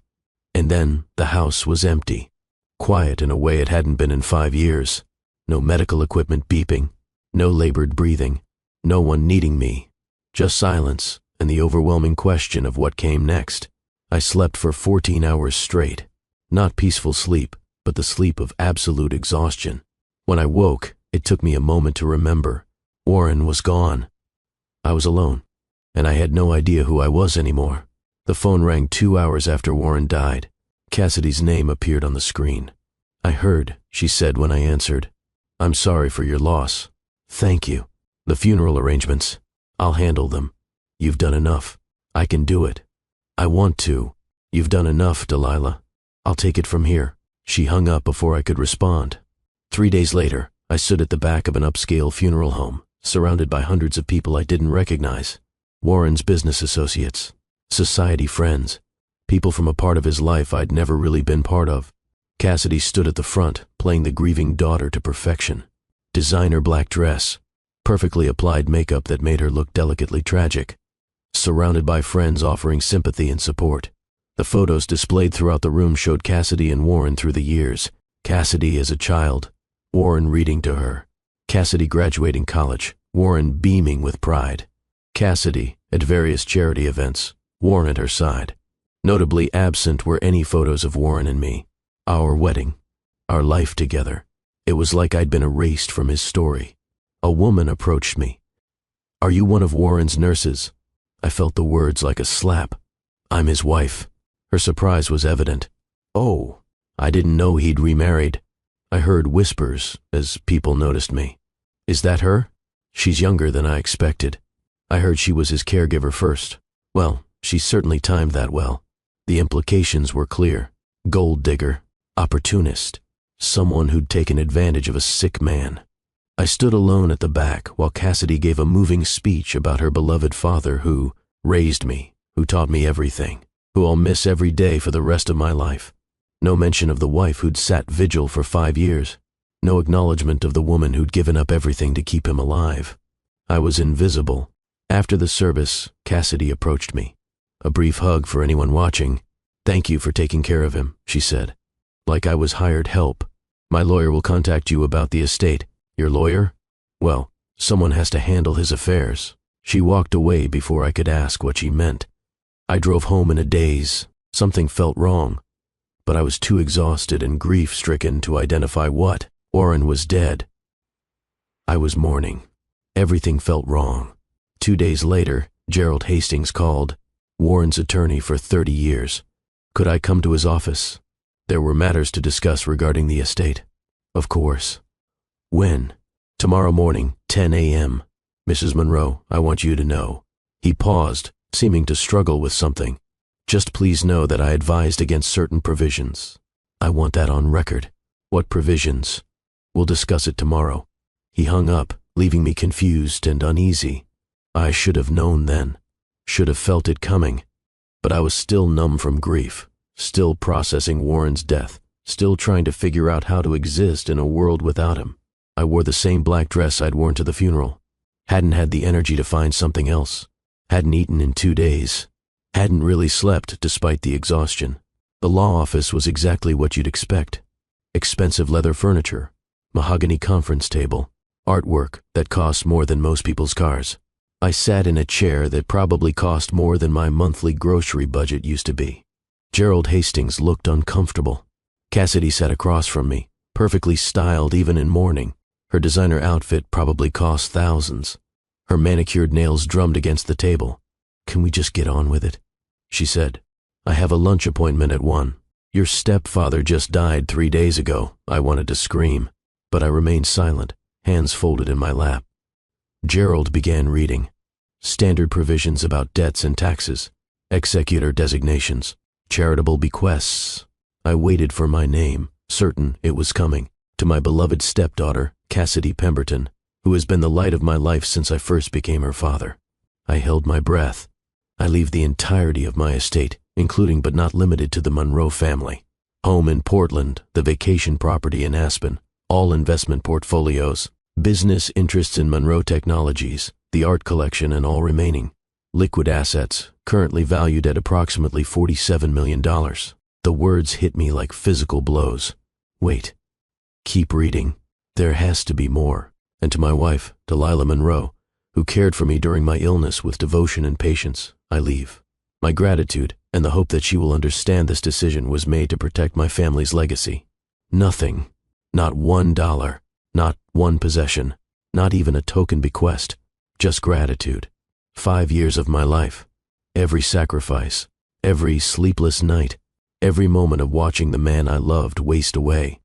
And then the house was empty, quiet in a way it hadn't been in 5 years. No medical equipment beeping, no labored breathing, no one needing me, just silence and the overwhelming question of what came next. I slept for 14 hours straight, not peaceful sleep, but the sleep of absolute exhaustion. When I woke, it took me a moment to remember. Warren was gone. I was alone, and I had no idea who I was anymore. The phone rang 2 hours after Warren died. Cassidy's name appeared on the screen. I heard, she said when I answered. I'm sorry for your loss. Thank you. The funeral arrangements. I'll handle them. You've done enough. I can do it. I want to. You've done enough, Delilah. I'll take it from here. She hung up before I could respond. 3 days later, I stood at the back of an upscale funeral home, surrounded by hundreds of people I didn't recognize. Warren's business associates, society friends, people from a part of his life I'd never really been part of. Cassidy stood at the front, playing the grieving daughter to perfection. Designer black dress, perfectly applied makeup that made her look delicately tragic. Surrounded by friends offering sympathy and support. The photos displayed throughout the room showed Cassidy and Warren through the years. Cassidy as a child, Warren reading to her. Cassidy graduating college, Warren beaming with pride. Cassidy at various charity events, Warren at her side. Notably absent were any photos of Warren and me. Our wedding, our life together. It was like I'd been erased from his story. A woman approached me. Are you one of Warren's nurses? I felt the words like a slap. I'm his wife. Her surprise was evident. Oh, I didn't know he'd remarried. I heard whispers as people noticed me. Is that her? She's younger than I expected. I heard she was his caregiver first. Well, she certainly timed that well. The implications were clear. Gold digger, opportunist, someone who'd taken advantage of a sick man. I stood alone at the back while Cassidy gave a moving speech about her beloved father who raised me, who taught me everything, who I'll miss every day for the rest of my life. No mention of the wife who'd sat vigil for 5 years. No acknowledgement of the woman who'd given up everything to keep him alive. I was invisible. After the service, Cassidy approached me. A brief hug for anyone watching. Thank you for taking care of him, she said. Like I was hired help. My lawyer will contact you about the estate. Your lawyer? Well, someone has to handle his affairs. She walked away before I could ask what she meant. I drove home in a daze. Something felt wrong. But I was too exhausted and grief-stricken to identify what. Warren was dead. I was mourning. Everything felt wrong. 2 days later, Gerald Hastings called, Warren's attorney for 30 years. Could I come to his office? There were matters to discuss regarding the estate. Of course. When? Tomorrow morning, 10 a.m. Mrs. Monroe, I want you to know. He paused, seeming to struggle with something. Just please know that I advised against certain provisions. I want that on record. What provisions? We'll discuss it tomorrow. He hung up, leaving me confused and uneasy. I should have known then. Should have felt it coming. But I was still numb from grief, still processing Warren's death, still trying to figure out how to exist in a world without him. I wore the same black dress I'd worn to the funeral. Hadn't had the energy to find something else. Hadn't eaten in 2 days. Hadn't really slept despite the exhaustion. The law office was exactly what you'd expect. Expensive leather furniture, mahogany conference table, artwork that cost more than most people's cars. I sat in a chair that probably cost more than my monthly grocery budget used to be. Gerald Hastings looked uncomfortable. Cassidy sat across from me, perfectly styled even in mourning. Her designer outfit probably cost thousands. Her manicured nails drummed against the table. "Can we just get on with it?" she said. "I have a lunch appointment at 1. Your stepfather just died 3 days ago." I wanted to scream, but I remained silent, hands folded in my lap. Gerald began reading. Standard provisions about debts and taxes, executor designations, charitable bequests. I waited for my name, certain it was coming, to my beloved stepdaughter, Cassidy Pemberton, who has been the light of my life since I first became her father. I held my breath. I leave the entirety of my estate, including but not limited to the Monroe family. Home in Portland, the vacation property in Aspen, all investment portfolios, business interests in Monroe Technologies, the art collection and all remaining. Liquid assets, currently valued at approximately $47 million. The words hit me like physical blows. Wait. Keep reading. There has to be more. And to my wife, Delilah Monroe, who cared for me during my illness with devotion and patience, I leave. My gratitude and the hope that she will understand this decision was made to protect my family's legacy. Nothing, not $1, not one possession, not even a token bequest, just gratitude. 5 years of my life, every sacrifice, every sleepless night, every moment of watching the man I loved waste away,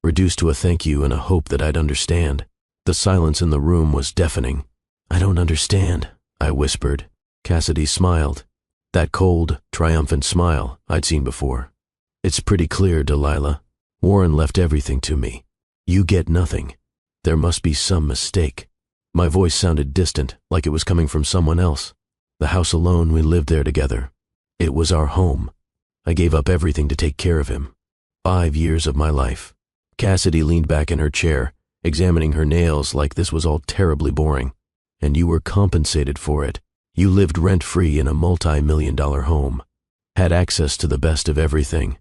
reduced to a thank you and a hope that I'd understand. The silence in the room was deafening. "I don't understand," I whispered. Cassidy smiled. That cold, triumphant smile I'd seen before. "It's pretty clear, Delilah. Warren left everything to me. You get nothing. There must be some mistake." My voice sounded distant, like it was coming from someone else. The house alone, we lived there together. It was our home. I gave up everything to take care of him. 5 years of my life. Cassidy leaned back in her chair, examining her nails like this was all terribly boring. "And you were compensated for it. You lived rent-free in a multi-million-dollar home. Had access to the best of everything.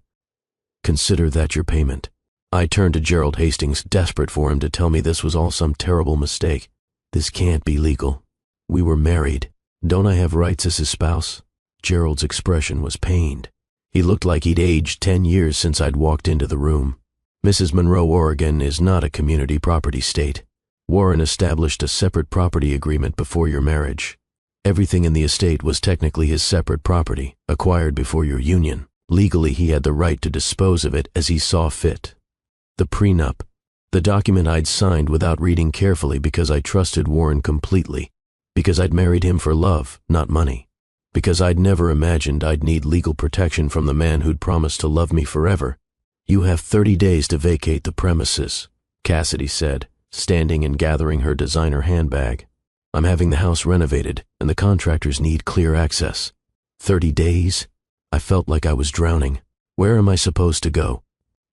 Consider that your payment." I turned to Gerald Hastings, desperate for him to tell me this was all some terrible mistake. "This can't be legal. We were married. Don't I have rights as his spouse?" Gerald's expression was pained. He looked like he'd aged 10 years since I'd walked into the room. Mrs. Monroe, Oregon is not a community property state. Warren established a separate property agreement before your marriage. Everything in the estate was technically his separate property, acquired before your union. Legally, he had the right to dispose of it as he saw fit. The prenup, the document I'd signed without reading carefully because I trusted Warren completely, because I'd married him for love, not money, because I'd never imagined I'd need legal protection from the man who'd promised to love me forever. "You have 30 days to vacate the premises," Cassidy said, standing and gathering her designer handbag. "I'm having the house renovated, and the contractors need clear access." 30 days? I felt like I was drowning. Where am I supposed to go?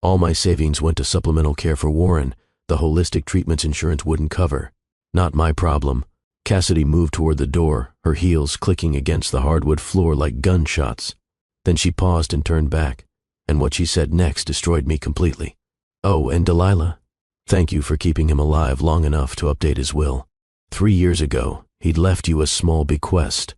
All my savings went to supplemental care for Warren. The holistic treatments insurance wouldn't cover. Not my problem. Cassidy moved toward the door, her heels clicking against the hardwood floor like gunshots. Then she paused and turned back, and what she said next destroyed me completely. "Oh, and Delilah, thank you for keeping him alive long enough to update his will. 3 years ago, he'd left you a small bequest.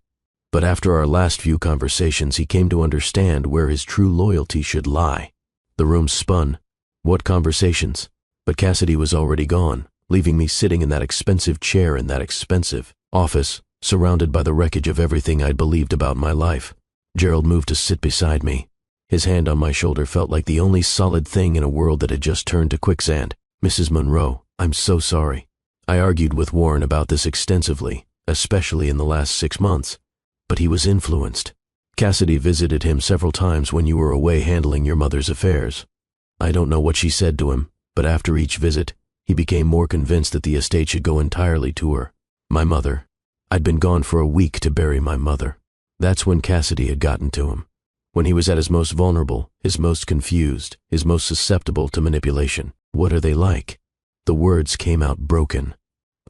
But after our last few conversations, he came to understand where his true loyalty should lie." The room spun. What conversations? But Cassidy was already gone, leaving me sitting in that expensive chair in that expensive office, surrounded by the wreckage of everything I'd believed about my life. Gerald moved to sit beside me. His hand on my shoulder felt like the only solid thing in a world that had just turned to quicksand. "Mrs. Monroe, I'm so sorry. I argued with Warren about this extensively, especially in the last 6 months. But he was influenced. Cassidy visited him several times when you were away handling your mother's affairs. I don't know what she said to him, but after each visit, he became more convinced that the estate should go entirely to her. My mother. I'd been gone for a week to bury my mother. That's when Cassidy had gotten to him. When he was at his most vulnerable, his most confused, his most susceptible to manipulation. What are they like?" The words came out broken.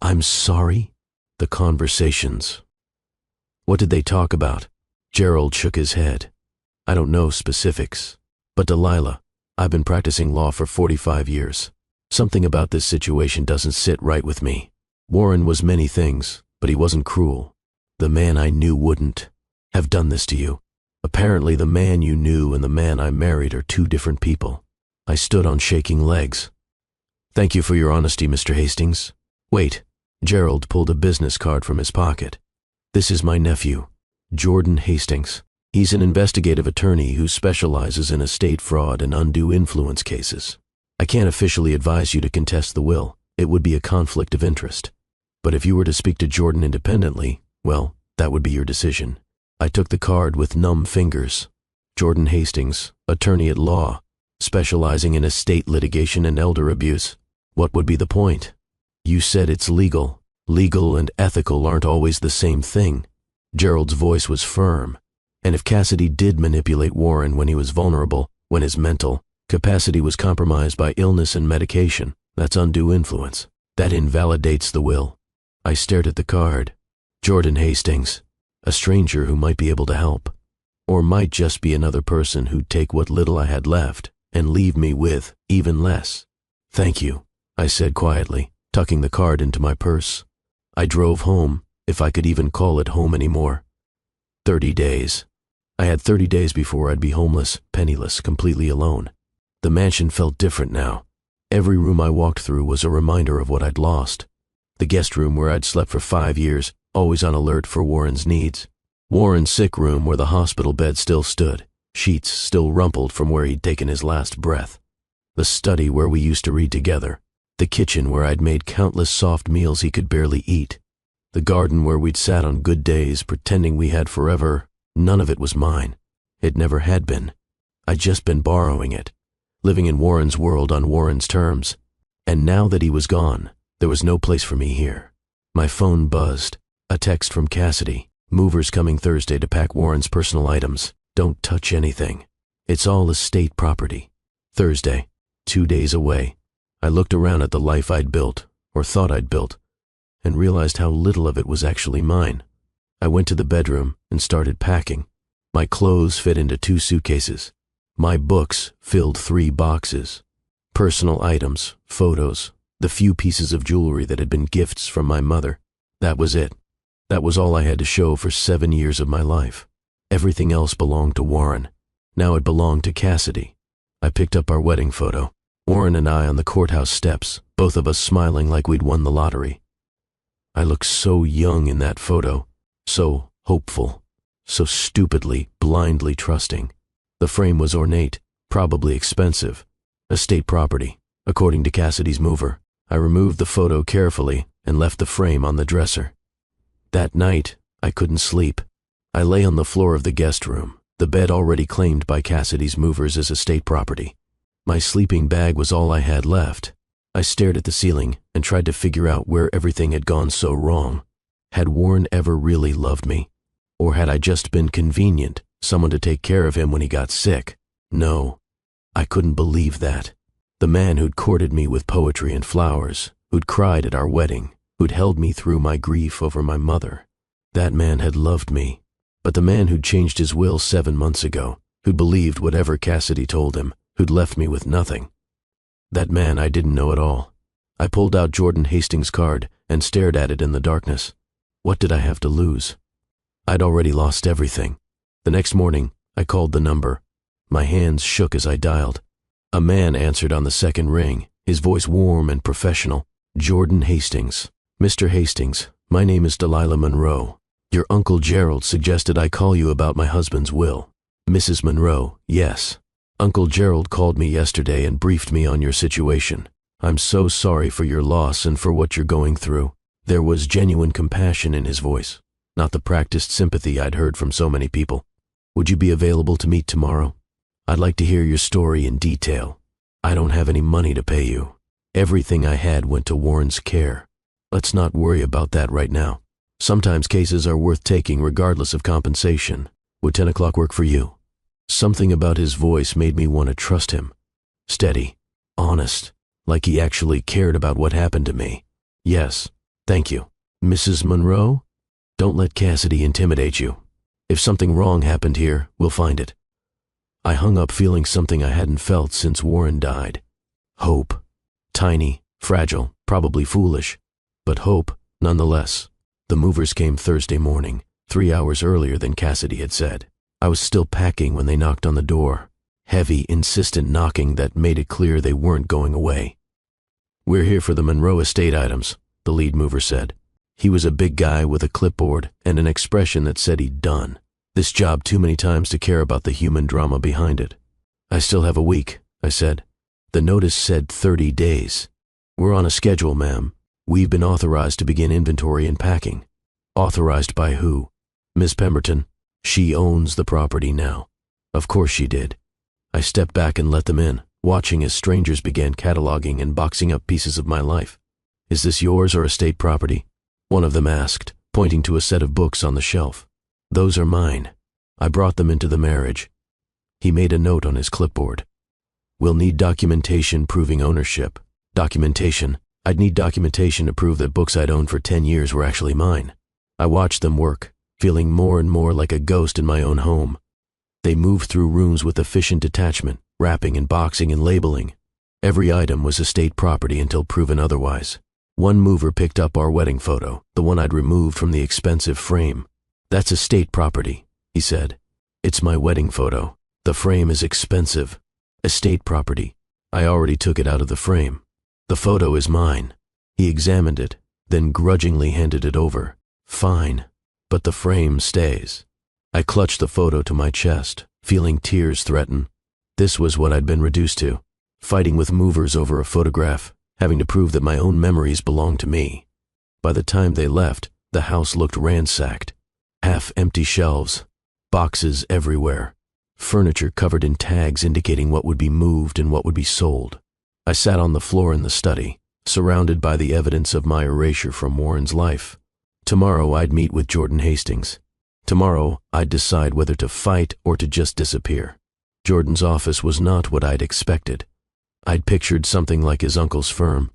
"I'm sorry?" The conversations. What did they talk about? Gerald shook his head. "I don't know specifics. But Delilah, I've been practicing law for 45 years. Something about this situation doesn't sit right with me. Warren was many things, but he wasn't cruel. The man I knew wouldn't have done this to you. Apparently the man you knew and the man I married are two different people. I stood on shaking legs. Thank you for your honesty, Mr. Hastings. Wait. Gerald pulled a business card from his pocket. This is my nephew, Jordan Hastings. He's an investigative attorney who specializes in estate fraud and undue influence cases. I can't officially advise you to contest the will. It would be a conflict of interest. But if you were to speak to Jordan independently, well, that would be your decision. I took the card with numb fingers. Jordan Hastings, attorney at law, specializing in estate litigation and elder abuse. What would be the point? You said it's legal. Legal and ethical aren't always the same thing. Gerald's voice was firm. And if Cassidy did manipulate Warren when he was vulnerable, when his mental capacity was compromised by illness and medication, that's undue influence. That invalidates the will. I stared at the card. Jordan Hastings, a stranger who might be able to help. Or might just be another person who'd take what little I had left and leave me with even less. Thank you, I said quietly, tucking the card into my purse. I drove home, if I could even call it home anymore. 30 days. I had 30 days before I'd be homeless, penniless, completely alone. The mansion felt different now. Every room I walked through was a reminder of what I'd lost. The guest room where I'd slept for 5 years, always on alert for Warren's needs. Warren's sick room where the hospital bed still stood, sheets still rumpled from where he'd taken his last breath. The study where we used to read together. The kitchen where I'd made countless soft meals he could barely eat. The garden where we'd sat on good days pretending we had forever. None of it was mine. It never had been. I'd just been borrowing it, living in Warren's world on Warren's terms. And now that he was gone, there was no place for me here. My phone buzzed. A text from Cassidy. Movers coming Thursday to pack Warren's personal items. Don't touch anything. It's all estate property. Thursday, 2 days away. I looked around at the life I'd built, or thought I'd built, and realized how little of it was actually mine. I went to the bedroom and started packing. My clothes fit into 2 suitcases. My books filled 3 boxes. Personal items, photos, the few pieces of jewelry that had been gifts from my mother. That was it. That was all I had to show for 7 years of my life. Everything else belonged to Warren. Now it belonged to Cassidy. I picked up our wedding photo. Warren and I on the courthouse steps, both of us smiling like we'd won the lottery. I looked so young in that photo. So hopeful, so stupidly, blindly trusting. The frame was ornate, probably expensive. Estate property, according to Cassidy's mover. I removed the photo carefully and left the frame on the dresser. That night, I couldn't sleep. I lay on the floor of the guest room, the bed already claimed by Cassidy's movers as estate property. My sleeping bag was all I had left. I stared at the ceiling and tried to figure out where everything had gone so wrong. Had Warren ever really loved me? Or had I just been convenient, someone to take care of him when he got sick? No, I couldn't believe that. The man who'd courted me with poetry and flowers, who'd cried at our wedding, who'd held me through my grief over my mother. That man had loved me. But the man who'd changed his will 7 months ago, who'd believed whatever Cassidy told him, who'd left me with nothing. That man I didn't know at all. I pulled out Jordan Hastings' card and stared at it in the darkness. What did I have to lose? I'd already lost everything. The next morning, I called the number. My hands shook as I dialed. A man answered on the second ring, his voice warm and professional. Jordan Hastings. Mr. Hastings, my name is Delilah Monroe. Your Uncle Gerald suggested I call you about my husband's will. Mrs. Monroe, yes. Uncle Gerald called me yesterday and briefed me on your situation. I'm so sorry for your loss and for what you're going through. There was genuine compassion in his voice, not the practiced sympathy I'd heard from so many people. Would you be available to meet tomorrow? I'd like to hear your story in detail. I don't have any money to pay you. Everything I had went to Warren's care. Let's not worry about that right now. Sometimes cases are worth taking regardless of compensation. Would 10 o'clock work for you? Something about his voice made me want to trust him. Steady, honest, like he actually cared about what happened to me. Yes, thank you. Mrs. Monroe? Don't let Cassidy intimidate you. If something wrong happened here, we'll find it. I hung up feeling something I hadn't felt since Warren died. Hope. Tiny, fragile, probably foolish, but hope nonetheless. The movers came Thursday morning, 3 hours earlier than Cassidy had said. I was still packing when they knocked on the door. Heavy, insistent knocking that made it clear they weren't going away. "We're here for the Monroe estate items," the lead mover said. He was a big guy with a clipboard and an expression that said he'd done this job too many times to care about the human drama behind it. "I still have a week," I said. The notice said 30 days. "We're on a schedule, ma'am. We've been authorized to begin inventory and packing." "Authorized by who?" "Miss Pemberton. She owns the property now." Of course she did. I stepped back and let them in, watching as strangers began cataloging and boxing up pieces of my life. "Is this yours or estate property?" one of them asked, pointing to a set of books on the shelf. "Those are mine. I brought them into the marriage." He made a note on his clipboard. "We'll need documentation proving ownership." Documentation? I'd need documentation to prove that books I'd owned for 10 years were actually mine. I watched them work, feeling more and more like a ghost in my own home. They moved through rooms with efficient detachment, wrapping and boxing and labeling. Every item was estate property until proven otherwise. One mover picked up our wedding photo, the one I'd removed from the expensive frame. "That's estate property," he said. "It's my wedding photo. The frame is expensive. Estate property. I already took it out of the frame. The photo is mine." He examined it, then grudgingly handed it over. "Fine, but the frame stays." I clutched the photo to my chest, feeling tears threaten. This was what I'd been reduced to, fighting with movers over a photograph, having to prove that my own memories belonged to me. By the time they left, the house looked ransacked. Half-empty shelves, boxes everywhere, furniture covered in tags indicating what would be moved and what would be sold. I sat on the floor in the study, surrounded by the evidence of my erasure from Warren's life. Tomorrow I'd meet with Jordan Hastings. Tomorrow I'd decide whether to fight or to just disappear. Jordan's office was not what I'd expected. I'd pictured something like his uncle's firm.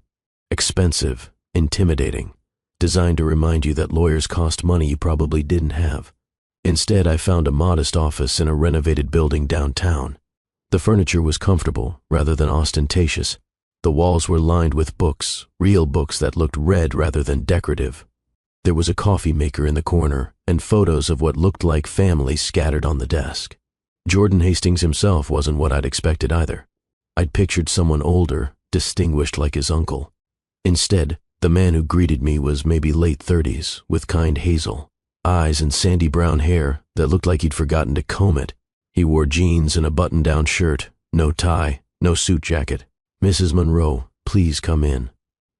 Expensive, intimidating, designed to remind you that lawyers cost money you probably didn't have. Instead, I found a modest office in a renovated building downtown. The furniture was comfortable rather than ostentatious. The walls were lined with books, real books that looked read rather than decorative. There was a coffee maker in the corner and photos of what looked like family scattered on the desk. Jordan Hastings himself wasn't what I'd expected either. I'd pictured someone older, distinguished like his uncle. Instead, the man who greeted me was maybe late 30s, with kind hazel eyes and sandy brown hair that looked like he'd forgotten to comb it. He wore jeans and a button-down shirt, no tie, no suit jacket. "Mrs. Monroe, please come in."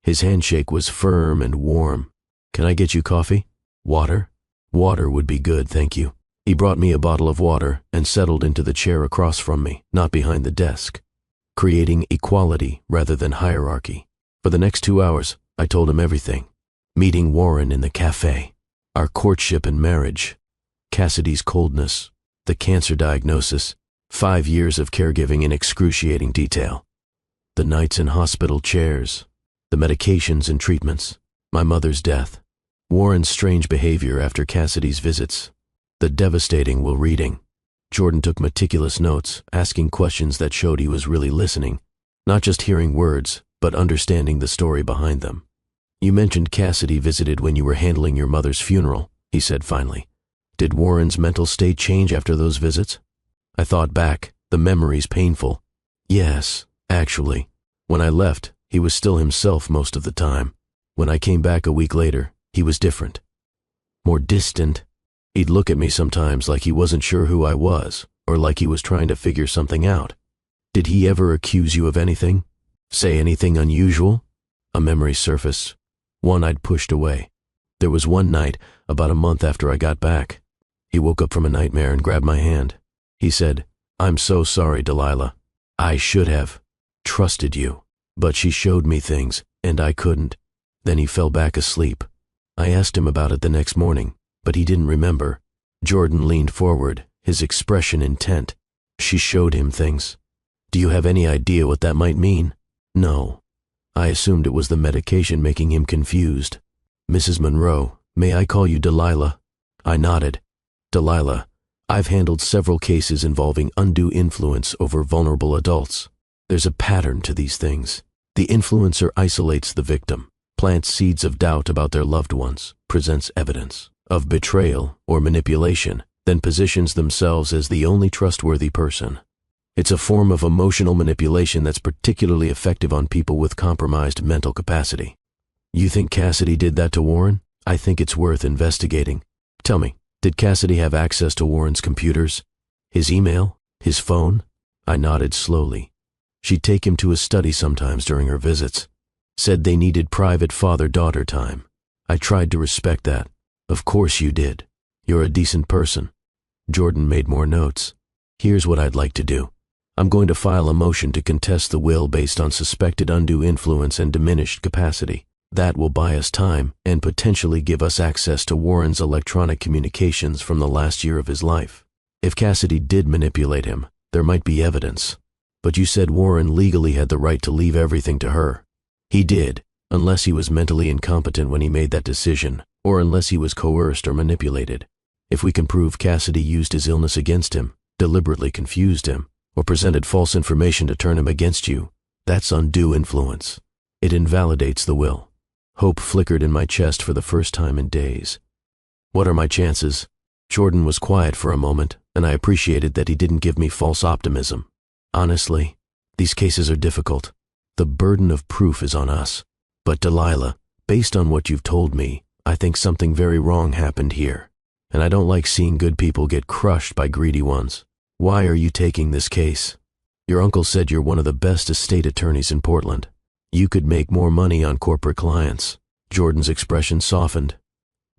His handshake was firm and warm. "Can I get you coffee? Water?" "Water would be good, thank you." He brought me a bottle of water and settled into the chair across from me, not behind the desk, creating equality rather than hierarchy. For the next 2 hours, I told him everything. Meeting Warren in the cafe, our courtship and marriage, Cassidy's coldness, the cancer diagnosis, 5 years of caregiving in excruciating detail, the nights in hospital chairs, the medications and treatments, my mother's death, Warren's strange behavior after Cassidy's visits, the devastating will reading. Jordan took meticulous notes, asking questions that showed he was really listening, not just hearing words, but understanding the story behind them. "You mentioned Cassidy visited when you were handling your mother's funeral," he said finally. "Did Warren's mental state change after those visits?" I thought back, the memories painful. Yes, actually. When I left, he was still himself most of the time. When I came back a week later, he was different. More distant. He'd look at me sometimes like he wasn't sure who I was, or like he was trying to figure something out. "Did he ever accuse you of anything? Say anything unusual?" A memory surfaced, one I'd pushed away. There was one night, about a month after I got back. He woke up from a nightmare and grabbed my hand. He said, "I'm so sorry, Delilah. I should have trusted you, but she showed me things, and I couldn't." Then he fell back asleep. I asked him about it the next morning, but he didn't remember. Jordan leaned forward, his expression intent. "She showed him things. Do you have any idea what that might mean?" "No." I assumed it was the medication making him confused. "Mrs. Monroe, may I call you Delilah?" I nodded. "Delilah, I've handled several cases involving undue influence over vulnerable adults. There's a pattern to these things. The influencer isolates the victim, plants seeds of doubt about their loved ones, presents evidence of betrayal or manipulation, then positions themselves as the only trustworthy person. It's a form of emotional manipulation that's particularly effective on people with compromised mental capacity. You think Cassidy did that to Warren? I think it's worth investigating. Tell me, did Cassidy have access to Warren's computers? His email? His phone? I nodded slowly. She'd take him to his study sometimes during her visits. Said they needed private father-daughter time. I tried to respect that. Of course you did. You're a decent person. Jordan made more notes. Here's what I'd like to do. I'm going to file a motion to contest the will based on suspected undue influence and diminished capacity. That will buy us time and potentially give us access to Warren's electronic communications from the last year of his life. If Cassidy did manipulate him, there might be evidence. But you said Warren legally had the right to leave everything to her. He did, unless he was mentally incompetent when he made that decision, or unless he was coerced or manipulated. If we can prove Cassidy used his illness against him, deliberately confused him, or presented false information to turn him against you, that's undue influence. It invalidates the will. Hope flickered in my chest for the first time in days. What are my chances? Jordan was quiet for a moment, and I appreciated that he didn't give me false optimism. Honestly, these cases are difficult. The burden of proof is on us. But Delilah, based on what you've told me, I think something very wrong happened here. And I don't like seeing good people get crushed by greedy ones. Why are you taking this case? Your uncle said you're one of the best estate attorneys in Portland. You could make more money on corporate clients. Jordan's expression softened.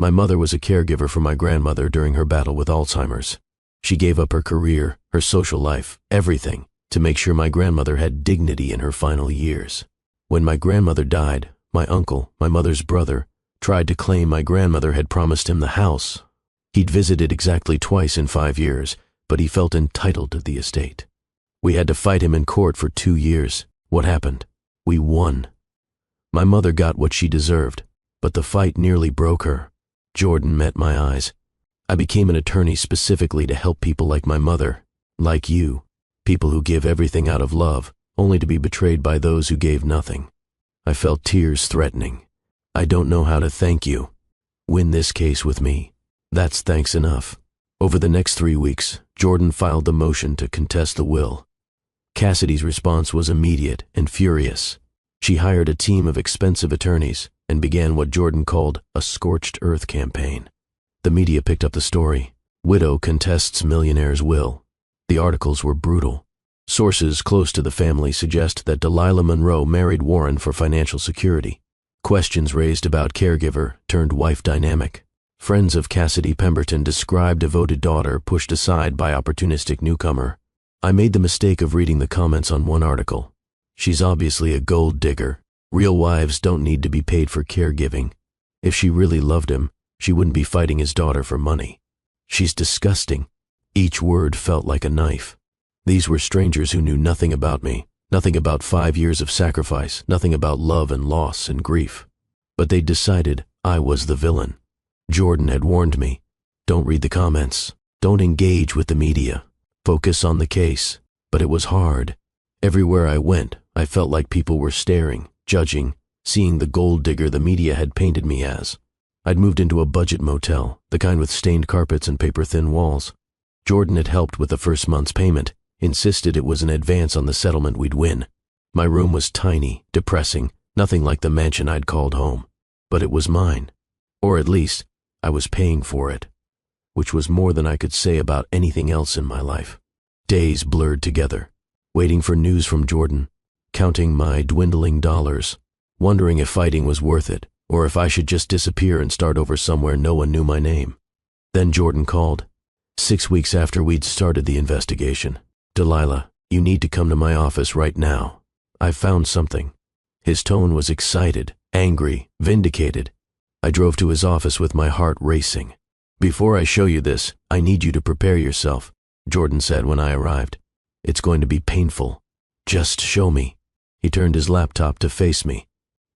My mother was a caregiver for my grandmother during her battle with Alzheimer's. She gave up her career, her social life, everything, to make sure my grandmother had dignity in her final years. When my grandmother died, my uncle, my mother's brother, tried to claim my grandmother had promised him the house. He'd visited exactly twice in 5 years, but he felt entitled to the estate. We had to fight him in court for 2 years. What happened? We won. My mother got what she deserved, but the fight nearly broke her. Jordan met my eyes. I became an attorney specifically to help people like my mother, like you, people who give everything out of love, only to be betrayed by those who gave nothing. I felt tears threatening. I don't know how to thank you. Win this case with me. That's thanks enough. Over the next 3 weeks, Jordan filed the motion to contest the will. Cassidy's response was immediate and furious. She hired a team of expensive attorneys and began what Jordan called a scorched earth campaign. The media picked up the story. Widow contests millionaire's will. The articles were brutal. Sources close to the family suggest that Delilah Monroe married Warren for financial security. Questions raised about caregiver-turned-wife dynamic. Friends of Cassidy Pemberton described devoted daughter pushed aside by opportunistic newcomer. I made the mistake of reading the comments on one article. She's obviously a gold digger. Real wives don't need to be paid for caregiving. If she really loved him, she wouldn't be fighting his daughter for money. She's disgusting. Each word felt like a knife. These were strangers who knew nothing about me, nothing about 5 years of sacrifice, nothing about love and loss and grief. But they decided I was the villain. Jordan had warned me, don't read the comments, don't engage with the media, focus on the case. But it was hard. Everywhere I went, I felt like people were staring, judging, seeing the gold digger the media had painted me as. I'd moved into a budget motel, the kind with stained carpets and paper-thin walls. Jordan had helped with the first month's payment, insisted it was an advance on the settlement we'd win. My room was tiny, depressing, nothing like the mansion I'd called home. But it was mine. Or at least, I was paying for it, which was more than I could say about anything else in my life. Days blurred together, waiting for news from Jordan, counting my dwindling dollars, wondering if fighting was worth it, or if I should just disappear and start over somewhere no one knew my name. Then Jordan called. 6 weeks after we'd started the investigation. Delilah, you need to come to my office right now. I've found something. His tone was excited, angry, vindicated. I drove to his office with my heart racing. Before I show you this, I need you to prepare yourself, Jordan said when I arrived. It's going to be painful. Just show me. He turned his laptop to face me.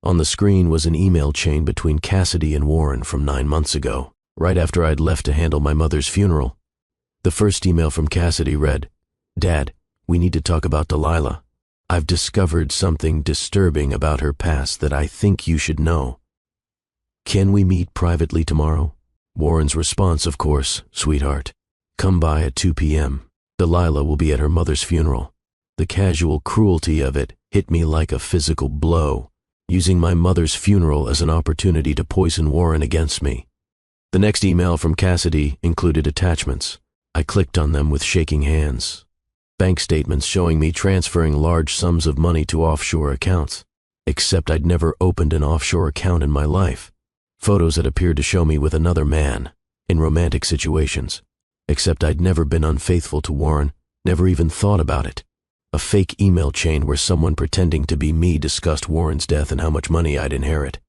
On the screen was an email chain between Cassidy and Warren from 9 months ago, right after I'd left to handle my mother's funeral. The first email from Cassidy read, Dad, we need to talk about Delilah. I've discovered something disturbing about her past that I think you should know. Can we meet privately tomorrow? Warren's response, of course, sweetheart. Come by at 2 p.m. Delilah will be at her mother's funeral. The casual cruelty of it hit me like a physical blow, using my mother's funeral as an opportunity to poison Warren against me. The next email from Cassidy included attachments. I clicked on them with shaking hands. Bank statements showing me transferring large sums of money to offshore accounts, except I'd never opened an offshore account in my life. Photos that appeared to show me with another man, in romantic situations, except I'd never been unfaithful to Warren, never even thought about it. A fake email chain where someone pretending to be me discussed Warren's death and how much money I'd inherit.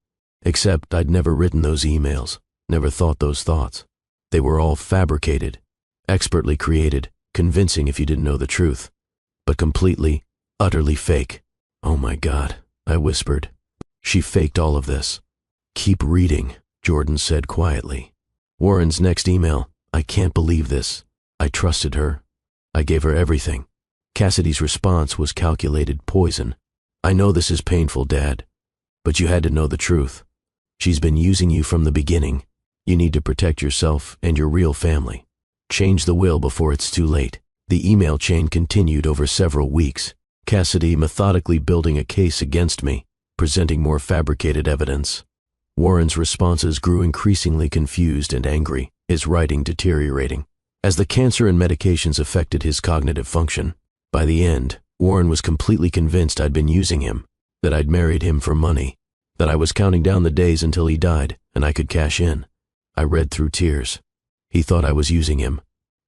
Except I'd never written those emails, never thought those thoughts. They were all fabricated, expertly created, convincing if you didn't know the truth, but completely, utterly fake. Oh my God, I whispered. She faked all of this. Keep reading, Jordan said quietly. Warren's next email. I can't believe this. I trusted her. I gave her everything. Cassidy's response was calculated poison. I know this is painful, Dad, but you had to know the truth. She's been using you from the beginning. You need to protect yourself and your real family. Change the will before it's too late. The email chain continued over several weeks. Cassidy methodically building a case against me, presenting more fabricated evidence. Warren's responses grew increasingly confused and angry, his writing deteriorating, as the cancer and medications affected his cognitive function. By the end, Warren was completely convinced I'd been using him, that I'd married him for money, that I was counting down the days until he died and I could cash in. I read through tears. He thought I was using him.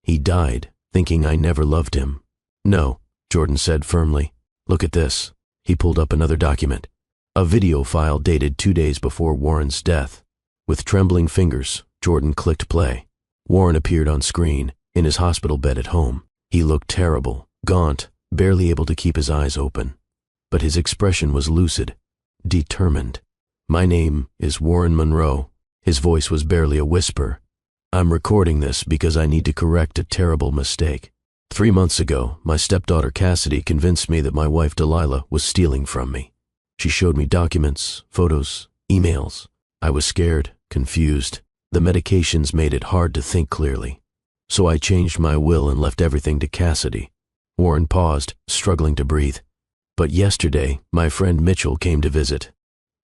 He died, thinking I never loved him. No, Jordan said firmly. Look at this. He pulled up another document. A video file dated 2 days before Warren's death. With trembling fingers, Jordan clicked play. Warren appeared on screen, in his hospital bed at home. He looked terrible, gaunt, barely able to keep his eyes open. But his expression was lucid, determined. My name is Warren Monroe. His voice was barely a whisper. I'm recording this because I need to correct a terrible mistake. 3 months ago, my stepdaughter Cassidy convinced me that my wife Delilah was stealing from me. She showed me documents, photos, emails. I was scared, confused. The medications made it hard to think clearly. So I changed my will and left everything to Cassidy. Warren paused, struggling to breathe. But yesterday, my friend Mitchell came to visit.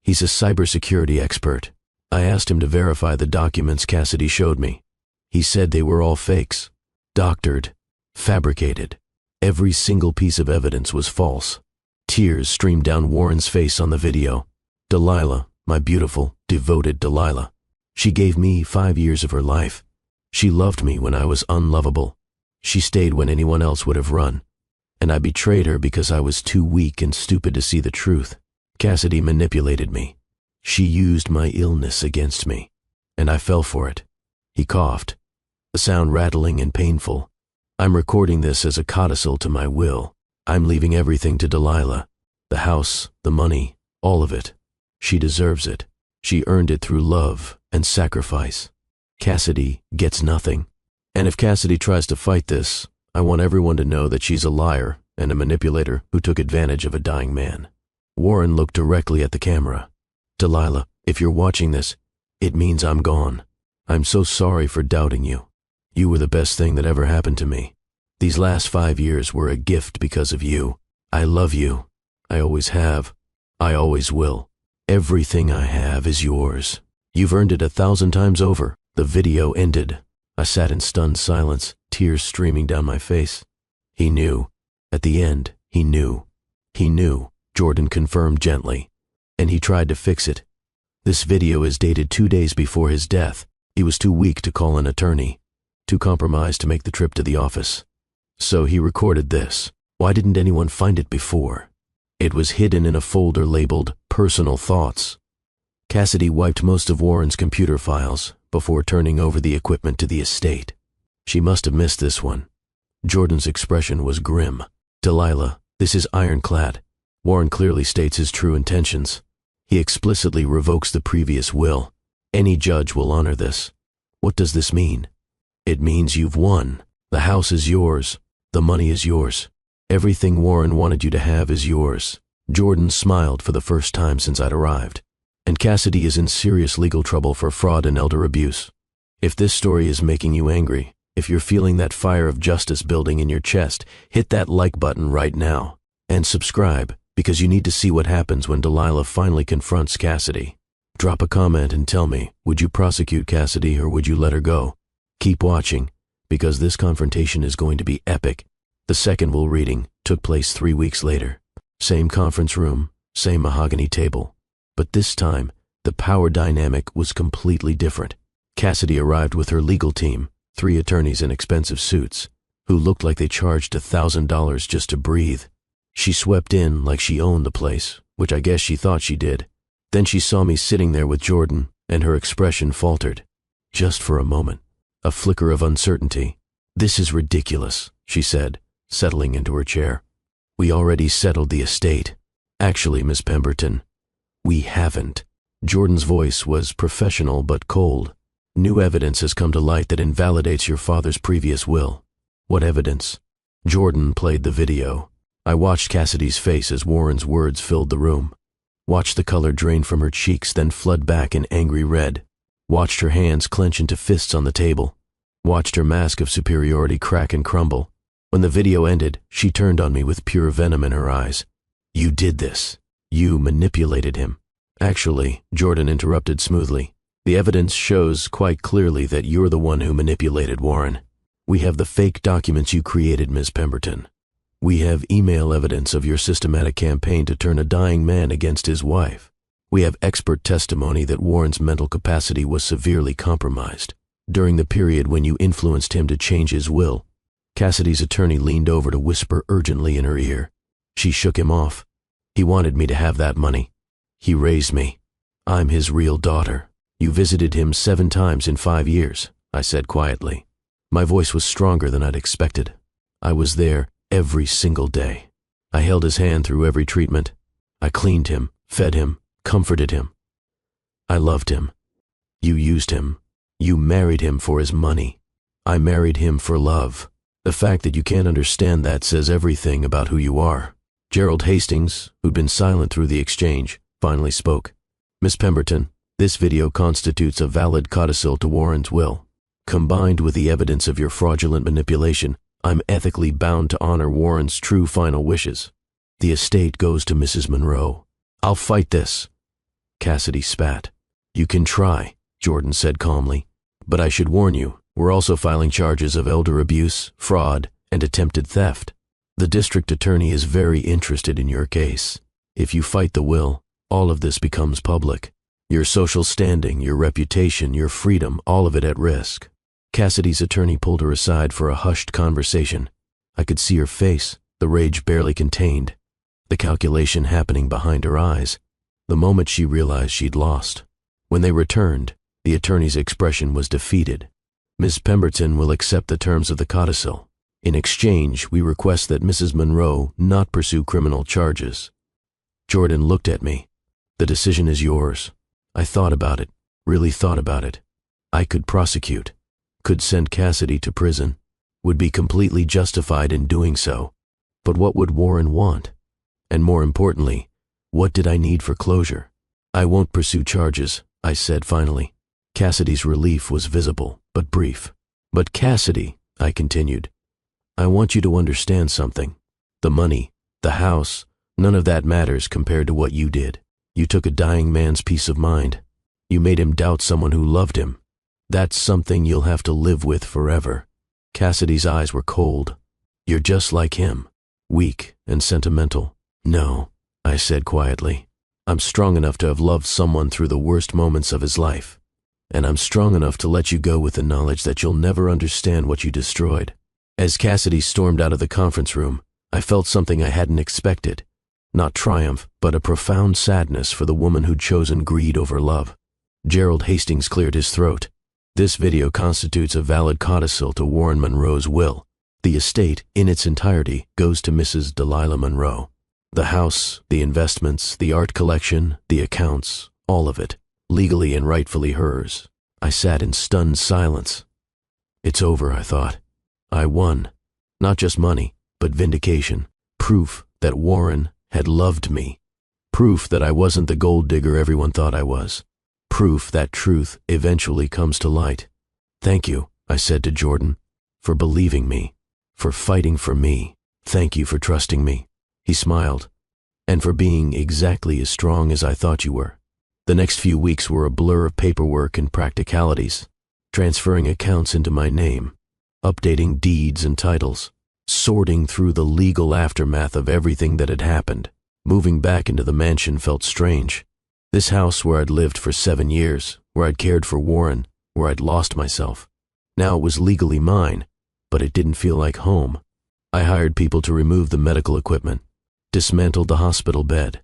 He's a cybersecurity expert. I asked him to verify the documents Cassidy showed me. He said they were all fakes, doctored, fabricated. Every single piece of evidence was false. Tears streamed down Warren's face on the video. Delilah, my beautiful, devoted Delilah. She gave me 5 years of her life. She loved me when I was unlovable. She stayed when anyone else would have run. And I betrayed her because I was too weak and stupid to see the truth. Cassidy manipulated me. She used my illness against me. And I fell for it. He coughed, the sound rattling and painful. I'm recording this as a codicil to my will. I'm leaving everything to Delilah. The house, the money, all of it. She deserves it. She earned it through love and sacrifice. Cassidy gets nothing. And if Cassidy tries to fight this, I want everyone to know that she's a liar and a manipulator who took advantage of a dying man. Warren looked directly at the camera. Delilah, if you're watching this, it means I'm gone. I'm so sorry for doubting you. You were the best thing that ever happened to me. These last 5 years were a gift because of you. I love you. I always have. I always will. Everything I have is yours. You've earned it 1,000 times over. The video ended. I sat in stunned silence, tears streaming down my face. He knew. At the end, he knew. He knew, Jordan confirmed gently. And he tried to fix it. This video is dated 2 days before his death. He was too weak to call an attorney, too compromised to make the trip to the office. So he recorded this. Why didn't anyone find it before? It was hidden in a folder labeled Personal Thoughts. Cassidy wiped most of Warren's computer files before turning over the equipment to the estate. She must have missed this one. Jordan's expression was grim. Delilah, this is ironclad. Warren clearly states his true intentions. He explicitly revokes the previous will. Any judge will honor this. What does this mean? It means you've won. The house is yours. The money is yours. Everything Warren wanted you to have is yours. Jordan smiled for the first time since I'd arrived. And Cassidy is in serious legal trouble for fraud and elder abuse. If this story is making you angry, if you're feeling that fire of justice building in your chest, hit that like button right now. And subscribe, because you need to see what happens when Delilah finally confronts Cassidy. Drop a comment and tell me, would you prosecute Cassidy or would you let her go? Keep watching, because this confrontation is going to be epic. The second will reading took place 3 weeks later. Same conference room, same mahogany table. But this time, the power dynamic was completely different. Cassidy arrived with her legal team, 3 attorneys in expensive suits, who looked like they charged $1,000 just to breathe. She swept in like she owned the place, which I guess she thought she did. Then she saw me sitting there with Jordan, and her expression faltered. Just for a moment, a flicker of uncertainty. "This is ridiculous," she said, settling into her chair. "We already settled the estate. Actually, Miss Pemberton, we haven't." Jordan's voice was professional but cold. "New evidence has come to light that invalidates your father's previous will." "What evidence?" Jordan played the video. I watched Cassidy's face as Warren's words filled the room. Watched the color drain from her cheeks, then flood back in angry red. Watched her hands clench into fists on the table. Watched her mask of superiority crack and crumble. When the video ended, she turned on me with pure venom in her eyes. "You did this. You manipulated him." "Actually," Jordan interrupted smoothly, "the evidence shows quite clearly that you're the one who manipulated Warren. We have the fake documents you created, Ms. Pemberton. We have email evidence of your systematic campaign to turn a dying man against his wife. We have expert testimony that Warren's mental capacity was severely compromised during the period when you influenced him to change his will." Cassidy's attorney leaned over to whisper urgently in her ear. She shook him off. "He wanted me to have that money. He raised me. I'm his real daughter. You visited him 7 times in 5 years," I said quietly. My voice was stronger than I'd expected. "I was there every single day. I held his hand through every treatment. I cleaned him, fed him, comforted him. I loved him. You used him. You married him for his money. I married him for love. The fact that you can't understand that says everything about who you are." Gerald Hastings, who'd been silent through the exchange, finally spoke. "Miss Pemberton, this video constitutes a valid codicil to Warren's will. Combined with the evidence of your fraudulent manipulation, I'm ethically bound to honor Warren's true final wishes. The estate goes to Mrs. Monroe. I'll fight this." Cassidy spat. "You can try," Jordan said calmly. "But I should warn you, we're also filing charges of elder abuse, fraud, and attempted theft. The district attorney is very interested in your case. If you fight the will, all of this becomes public. Your social standing, your reputation, your freedom, all of it at risk." Cassidy's attorney pulled her aside for a hushed conversation. I could see her face, the rage barely contained, the calculation happening behind her eyes, the moment she realized she'd lost. When they returned, the attorney's expression was defeated. "Ms. Pemberton will accept the terms of the codicil. In exchange, we request that Mrs. Monroe not pursue criminal charges." Jordan looked at me. "The decision is yours." I thought about it, really thought about it. I could prosecute, could send Cassidy to prison, would be completely justified in doing so. But what would Warren want? And more importantly, what did I need for closure? "I won't pursue charges," I said finally. Cassidy's relief was visible, but brief. "But Cassidy," I continued, "I want you to understand something. The money, the house, none of that matters compared to what you did. You took a dying man's peace of mind. You made him doubt someone who loved him. That's something you'll have to live with forever." Cassidy's eyes were cold. "You're just like him, weak and sentimental." "No," I said quietly. "I'm strong enough to have loved someone through the worst moments of his life. And I'm strong enough to let you go with the knowledge that you'll never understand what you destroyed." As Cassidy stormed out of the conference room, I felt something I hadn't expected. Not triumph, but a profound sadness for the woman who'd chosen greed over love. Gerald Hastings cleared his throat. "This video constitutes a valid codicil to Warren Monroe's will. The estate, in its entirety, goes to Mrs. Delilah Monroe. The house, the investments, the art collection, the accounts, all of it, legally and rightfully hers." I sat in stunned silence. It's over, I thought. I won. Not just money, but vindication. Proof that Warren had loved me. Proof that I wasn't the gold digger everyone thought I was. Proof that truth eventually comes to light. Thank you, I said to Jordan, for believing me, for fighting for me. Thank you for trusting me. He smiled. And for being exactly as strong as I thought you were. The next few weeks were a blur of paperwork and practicalities, transferring accounts into my name, updating deeds and titles, sorting through the legal aftermath of everything that had happened. Moving back into the mansion felt strange. This house where I'd lived for 7 years, where I'd cared for Warren, where I'd lost myself. Now it was legally mine, but it didn't feel like home. I hired people to remove the medical equipment, dismantled the hospital bed,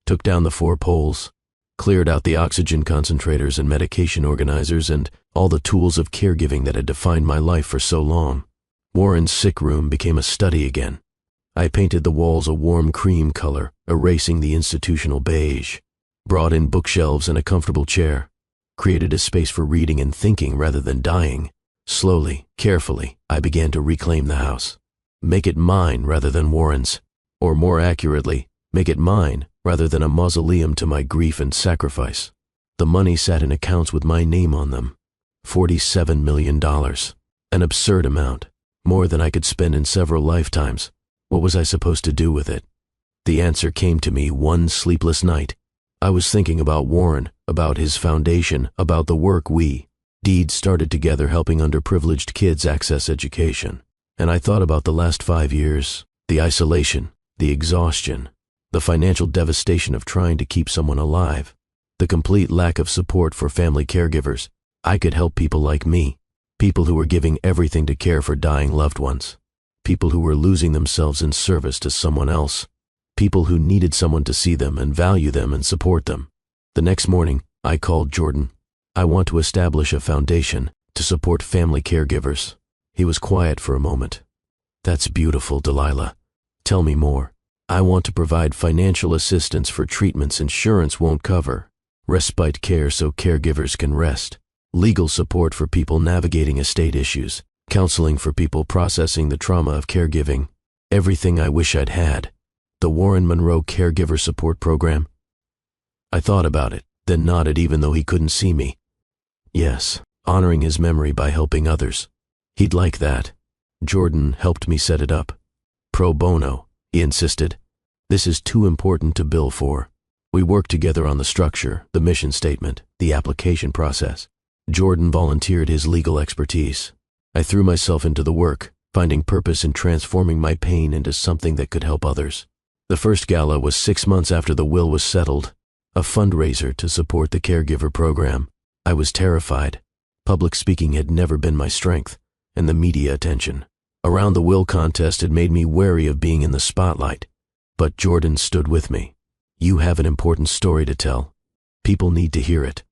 took down the 4 poles, cleared out the oxygen concentrators and medication organizers and all the tools of caregiving that had defined my life for so long. Warren's sick room became a study again. I painted the walls a warm cream color, erasing the institutional beige, brought in bookshelves and a comfortable chair, created a space for reading and thinking rather than dying. Slowly, carefully, I began to reclaim the house. Make it mine rather than Warren's. Or more accurately, make it mine rather than a mausoleum to my grief and sacrifice. The money sat in accounts with my name on them. $47 million. An absurd amount. More than I could spend in several lifetimes. What was I supposed to do with it? The answer came to me one sleepless night. I was thinking about Warren, about his foundation, about the work Deeds started together helping underprivileged kids access education. And I thought about the last 5 years, the isolation, the exhaustion, the financial devastation of trying to keep someone alive, the complete lack of support for family caregivers. I could help people like me, people who were giving everything to care for dying loved ones, people who were losing themselves in service to someone else, people who needed someone to see them and value them and support them. The next morning, I called Jordan. I want to establish a foundation to support family caregivers. He was quiet for a moment. That's beautiful, Delilah. Tell me more. I want to provide financial assistance for treatments insurance won't cover, respite care so caregivers can rest, legal support for people navigating estate issues, counseling for people processing the trauma of caregiving, everything I wish I'd had. The Warren Monroe Caregiver Support Program? I thought about it, then nodded even though he couldn't see me. Yes, honoring his memory by helping others. He'd like that. Jordan helped me set it up. Pro bono, he insisted. This is too important to bill for. We worked together on the structure, the mission statement, the application process. Jordan volunteered his legal expertise. I threw myself into the work, finding purpose in transforming my pain into something that could help others. The first gala was 6 months after the will was settled, a fundraiser to support the caregiver program. I was terrified. Public speaking had never been my strength, and the media attention around the will contest had made me wary of being in the spotlight. But Jordan stood with me. You have an important story to tell. People need to hear it.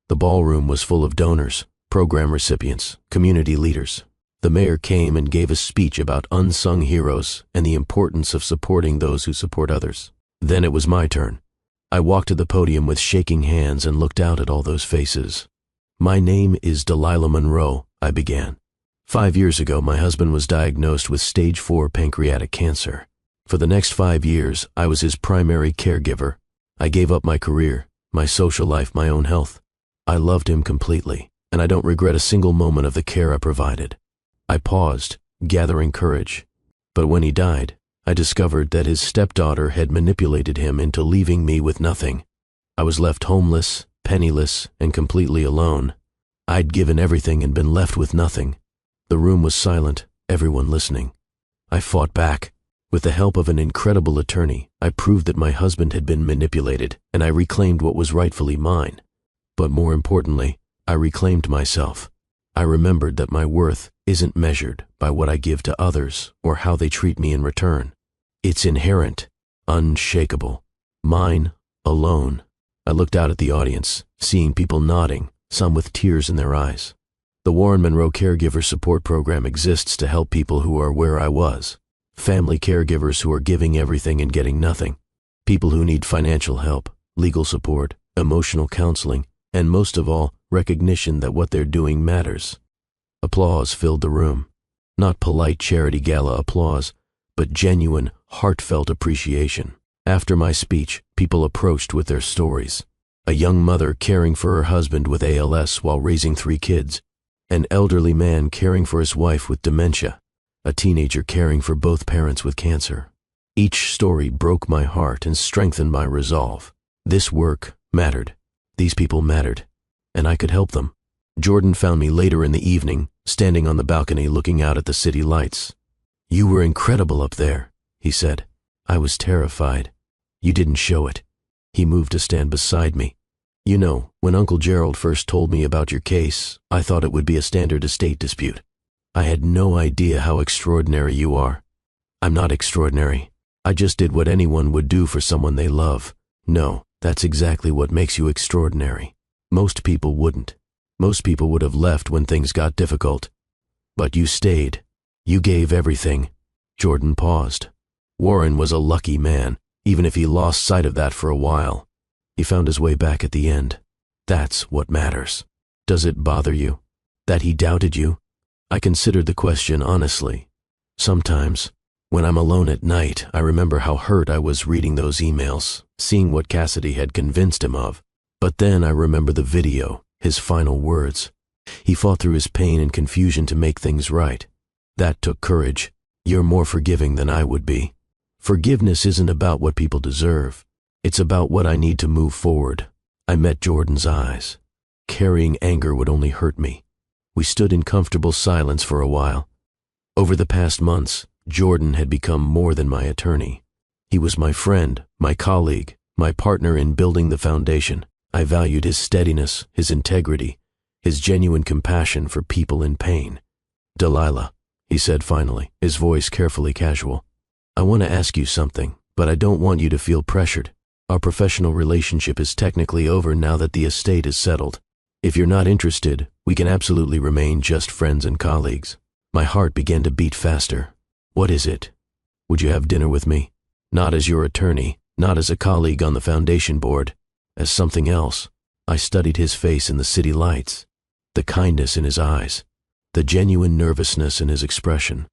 The ballroom was full of donors, program recipients, community leaders. The mayor came and gave a speech about unsung heroes and the importance of supporting those who support others. Then it was my turn. I walked to the podium with shaking hands and looked out at all those faces. My name is Delilah Monroe, I began. 5 years ago, my husband was diagnosed with stage 4 pancreatic cancer. For the next 5 years, I was his primary caregiver. I gave up my career, my social life, my own health. I loved him completely, and I don't regret a single moment of the care I provided. I paused, gathering courage. But when he died, I discovered that his stepdaughter had manipulated him into leaving me with nothing. I was left homeless, penniless, and completely alone. I'd given everything and been left with nothing. The room was silent, everyone listening. I fought back. With the help of an incredible attorney, I proved that my husband had been manipulated, and I reclaimed what was rightfully mine. But more importantly, I reclaimed myself. I remembered that my worth isn't measured by what I give to others or how they treat me in return. It's inherent, unshakable, mine alone. I looked out at the audience, seeing people nodding, some with tears in their eyes. The Warren Monroe Caregiver Support Program exists to help people who are where I was. Family caregivers who are giving everything and getting nothing. People who need financial help, legal support, emotional counseling, and most of all, recognition that what they're doing matters. Applause filled the room. Not polite charity gala applause, but genuine, heartfelt appreciation. After my speech, people approached with their stories. A young mother caring for her husband with ALS while raising 3 kids. An elderly man caring for his wife with dementia. A teenager caring for both parents with cancer. Each story broke my heart and strengthened my resolve. This work mattered. These people mattered. And I could help them. Jordan found me later in the evening, standing on the balcony looking out at the city lights. "You were incredible up there," he said. I was terrified. "You didn't show it." He moved to stand beside me. "You know, when Uncle Gerald first told me about your case, I thought it would be a standard estate dispute. I had no idea how extraordinary you are." "I'm not extraordinary. I just did what anyone would do for someone they love." "No, that's exactly what makes you extraordinary. Most people wouldn't. Most people would have left when things got difficult. But you stayed. You gave everything." Jordan paused. Warren was a lucky man, even if he lost sight of that for a while. He found his way back at the end. That's what matters. Does it bother you? That he doubted you? I considered the question honestly. Sometimes, when I'm alone at night, I remember how hurt I was reading those emails, seeing what Cassidy had convinced him of. But then I remember the video, his final words. He fought through his pain and confusion to make things right. That took courage. "You're more forgiving than I would be." Forgiveness isn't about what people deserve. It's about what I need to move forward. I met Jordan's eyes. Carrying anger would only hurt me. We stood in comfortable silence for a while. Over the past months, Jordan had become more than my attorney. He was my friend, my colleague, my partner in building the foundation. I valued his steadiness, his integrity, his genuine compassion for people in pain. "Delilah," he said finally, his voice carefully casual. "I want to ask you something, but I don't want you to feel pressured. Our professional relationship is technically over now that the estate is settled. If you're not interested, we can absolutely remain just friends and colleagues." My heart began to beat faster. "What is it? Would you have dinner with me? Not as your attorney, not as a colleague on the foundation board, as something else." I studied his face in the city lights, the kindness in his eyes, the genuine nervousness in his expression,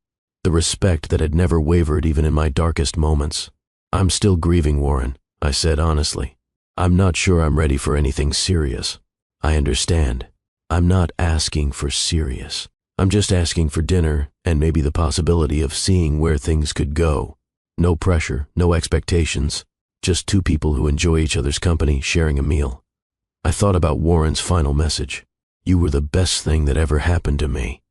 the respect that had never wavered even in my darkest moments. "I'm still grieving, Warren," I said honestly. "I'm not sure I'm ready for anything serious." "I understand. I'm not asking for serious. I'm just asking for dinner and maybe the possibility of seeing where things could go. No pressure, no expectations, just 2 people who enjoy each other's company, sharing a meal." I thought about Warren's final message. "You were the best thing that ever happened to me."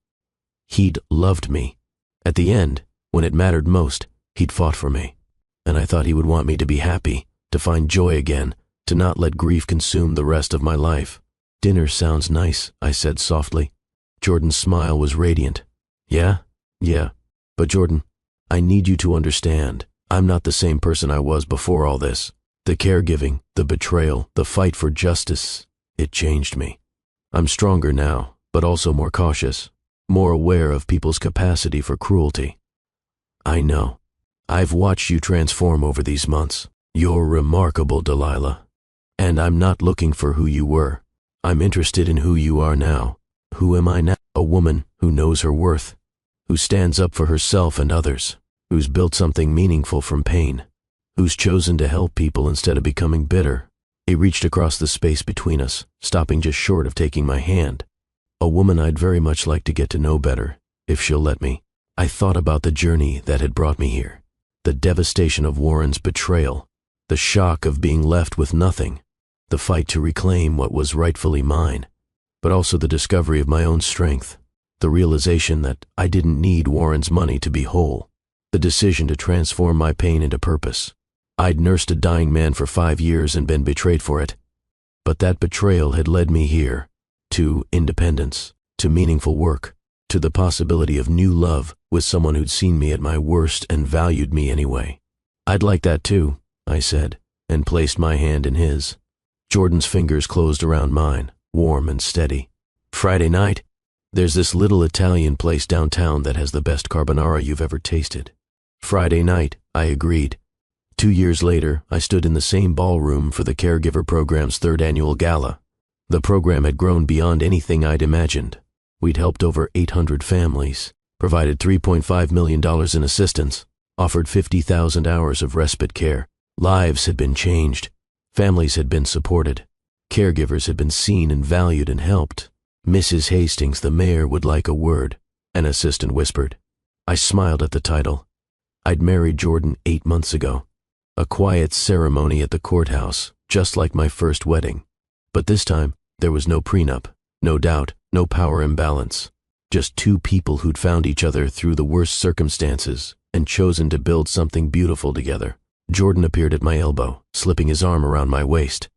He'd loved me. At the end, when it mattered most, he'd fought for me. And I thought he would want me to be happy, to find joy again, to not let grief consume the rest of my life. "Dinner sounds nice," I said softly. Jordan's smile was radiant. Yeah. But Jordan, I need you to understand, I'm not the same person I was before all this. The caregiving, the betrayal, the fight for justice, it changed me. I'm stronger now, but also more cautious, more aware of people's capacity for cruelty. I know. I've watched you transform over these months. You're remarkable, Delilah. And I'm not looking for who you were. I'm interested in who you are now. Who am I now? A woman who knows her worth, who stands up for herself and others, who's built something meaningful from pain, who's chosen to help people instead of becoming bitter. He reached across the space between us, stopping just short of taking my hand. A woman I'd very much like to get to know better, if she'll let me. I thought about the journey that had brought me here, the devastation of Warren's betrayal, the shock of being left with nothing, the fight to reclaim what was rightfully mine, but also the discovery of my own strength, the realization that I didn't need Warren's money to be whole, the decision to transform my pain into purpose. I'd nursed a dying man for 5 years and been betrayed for it, but that betrayal had led me here, to independence, to meaningful work, to the possibility of new love with someone who'd seen me at my worst and valued me anyway. I'd like that too, I said, and placed my hand in his. Jordan's fingers closed around mine, warm and steady. Friday night, there's this little Italian place downtown that has the best carbonara you've ever tasted. Friday night, I agreed. 2 years later, I stood in the same ballroom for the Caregiver Program's 3rd annual gala. The program had grown beyond anything I'd imagined. We'd helped over 800 families, provided $3.5 million in assistance, offered 50,000 hours of respite care. Lives had been changed. Families had been supported. Caregivers had been seen and valued and helped. "Mrs. Hastings, the mayor would like a word," an assistant whispered. I smiled at the title. I'd married Jordan 8 months ago. A quiet ceremony at the courthouse, just like my first wedding. But this time, there was no prenup, no doubt, no power imbalance. Just two people who'd found each other through the worst circumstances and chosen to build something beautiful together. Jordan appeared at my elbow, slipping his arm around my waist.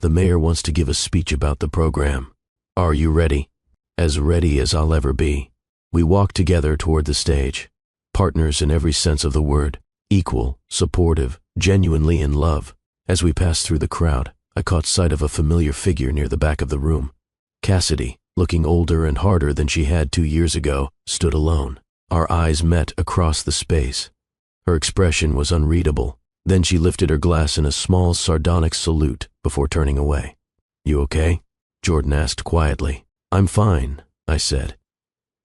"The mayor wants to give a speech about the program. Are you ready?" "As ready as I'll ever be." We walked together toward the stage, partners in every sense of the word, equal, supportive, genuinely in love. As we passed through the crowd, I caught sight of a familiar figure near the back of the room. Cassidy, looking older and harder than she had 2 years ago, stood alone. Our eyes met across the space. Her expression was unreadable. Then she lifted her glass in a small sardonic salute before turning away. "You okay?" Jordan asked quietly. "I'm fine," I said,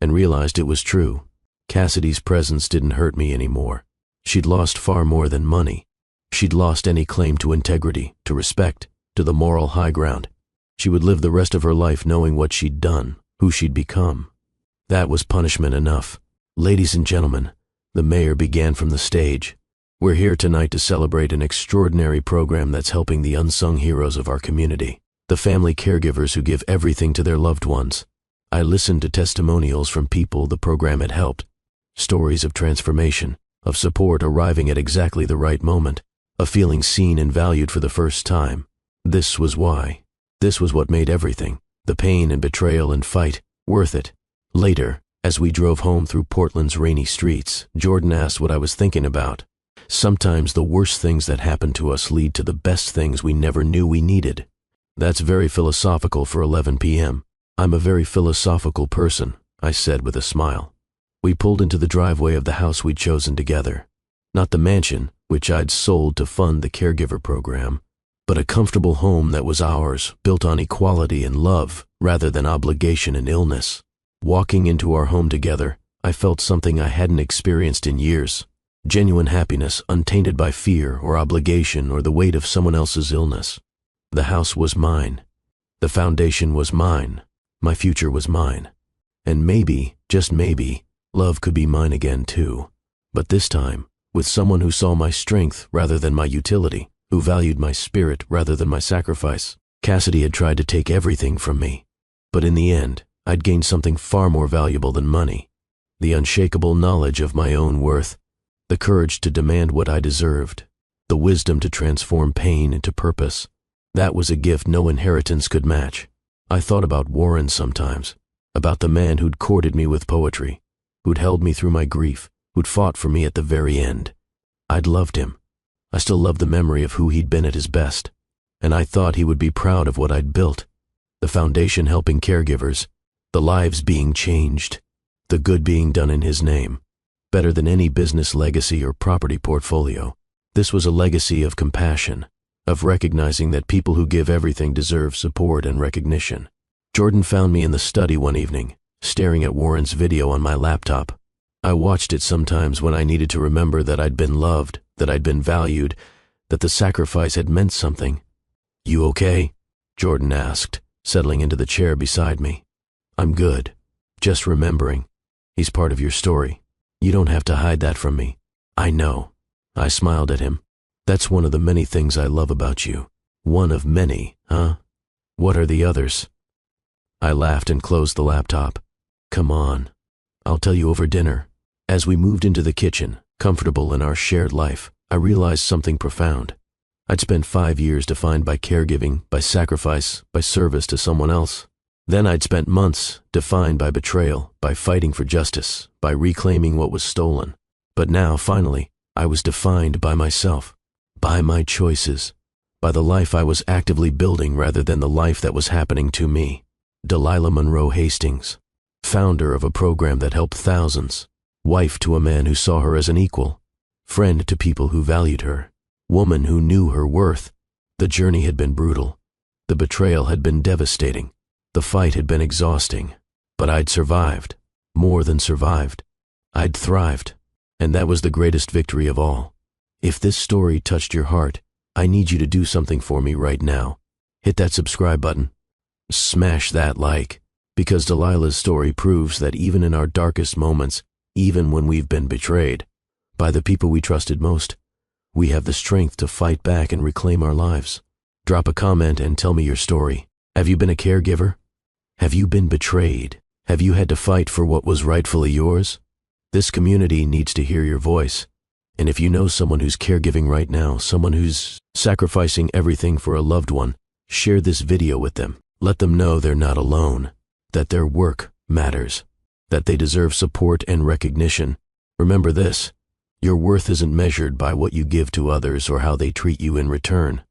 and realized it was true. Cassidy's presence didn't hurt me anymore. She'd lost far more than money. She'd lost any claim to integrity, to respect, to the moral high ground. She would live the rest of her life knowing what she'd done, who she'd become. That was punishment enough. "Ladies and gentlemen," the mayor began from the stage, "we're here tonight to celebrate an extraordinary program that's helping the unsung heroes of our community, the family caregivers who give everything to their loved ones." I listened to testimonials from people the program had helped, stories of transformation, of support arriving at exactly the right moment, of feeling seen and valued for the first time. This was why. This was what made everything, the pain and betrayal and fight, worth it. Later, as we drove home through Portland's rainy streets, Jordan asked what I was thinking about. Sometimes the worst things that happen to us lead to the best things we never knew we needed. That's very philosophical for 11 p.m. "I'm a very philosophical person," I said with a smile. We pulled into the driveway of the house we'd chosen together. Not the mansion, which I'd sold to fund the caregiver program, but a comfortable home that was ours, built on equality and love rather than obligation and illness. Walking into our home together, I felt something I hadn't experienced in years. Genuine happiness untainted by fear or obligation or the weight of someone else's illness. The house was mine. The foundation was mine. My future was mine. And maybe, just maybe, love could be mine again too. But this time, with someone who saw my strength rather than my utility, who valued my spirit rather than my sacrifice. Cassidy had tried to take everything from me. But in the end, I'd gained something far more valuable than money. The unshakable knowledge of my own worth, the courage to demand what I deserved, the wisdom to transform pain into purpose. That was a gift no inheritance could match. I thought about Warren sometimes, about the man who'd courted me with poetry, who'd held me through my grief, who'd fought for me at the very end. I'd loved him. I still loved the memory of who he'd been at his best, and I thought he would be proud of what I'd built. The foundation helping caregivers, the lives being changed, the good being done in his name, better than any business legacy or property portfolio. This was a legacy of compassion, of recognizing that people who give everything deserve support and recognition. Jordan found me in the study one evening, staring at Warren's video on my laptop. I watched it sometimes when I needed to remember that I'd been loved, that I'd been valued, that the sacrifice had meant something. "You okay?" Jordan asked, settling into the chair beside me. "I'm good. Just remembering. He's part of your story. You don't have to hide that from me." "I know." I smiled at him. "That's one of the many things I love about you." "One of many, huh? What are the others?" I laughed and closed the laptop. "Come on. I'll tell you over dinner." As we moved into the kitchen, comfortable in our shared life, I realized something profound. I'd spent 5 years defined by caregiving, by sacrifice, by service to someone else. Then I'd spent months defined by betrayal, by fighting for justice, by reclaiming what was stolen. But now, finally, I was defined by myself, by my choices, by the life I was actively building rather than the life that was happening to me. Delilah Monroe Hastings, founder of a program that helped thousands, wife to a man who saw her as an equal, friend to people who valued her, woman who knew her worth. The journey had been brutal. The betrayal had been devastating. The fight had been exhausting. But I'd survived. More than survived. I'd thrived. And that was the greatest victory of all. If this story touched your heart, I need you to do something for me right now. Hit that subscribe button. Smash that like, because Delilah's story proves that even in our darkest moments, even when we've been betrayed by the people we trusted most, we have the strength to fight back and reclaim our lives. Drop a comment and tell me your story. Have you been a caregiver? Have you been betrayed? Have you had to fight for what was rightfully yours? This community needs to hear your voice. And if you know someone who's caregiving right now, someone who's sacrificing everything for a loved one, share this video with them. Let them know they're not alone, that their work matters, that they deserve support and recognition. Remember this, your worth isn't measured by what you give to others or how they treat you in return.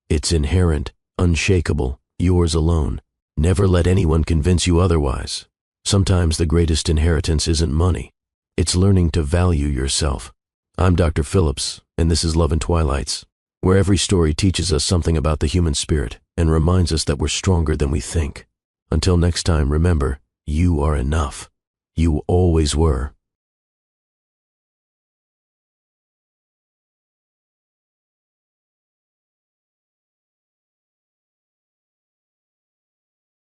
It's inherent, unshakable, yours alone. Never let anyone convince you otherwise. Sometimes the greatest inheritance isn't money. It's learning to value yourself. I'm Dr. Phillips, and this is Love and Twilights, where every story teaches us something about the human spirit and reminds us that we're stronger than we think. Until next time, remember, you are enough. You always were.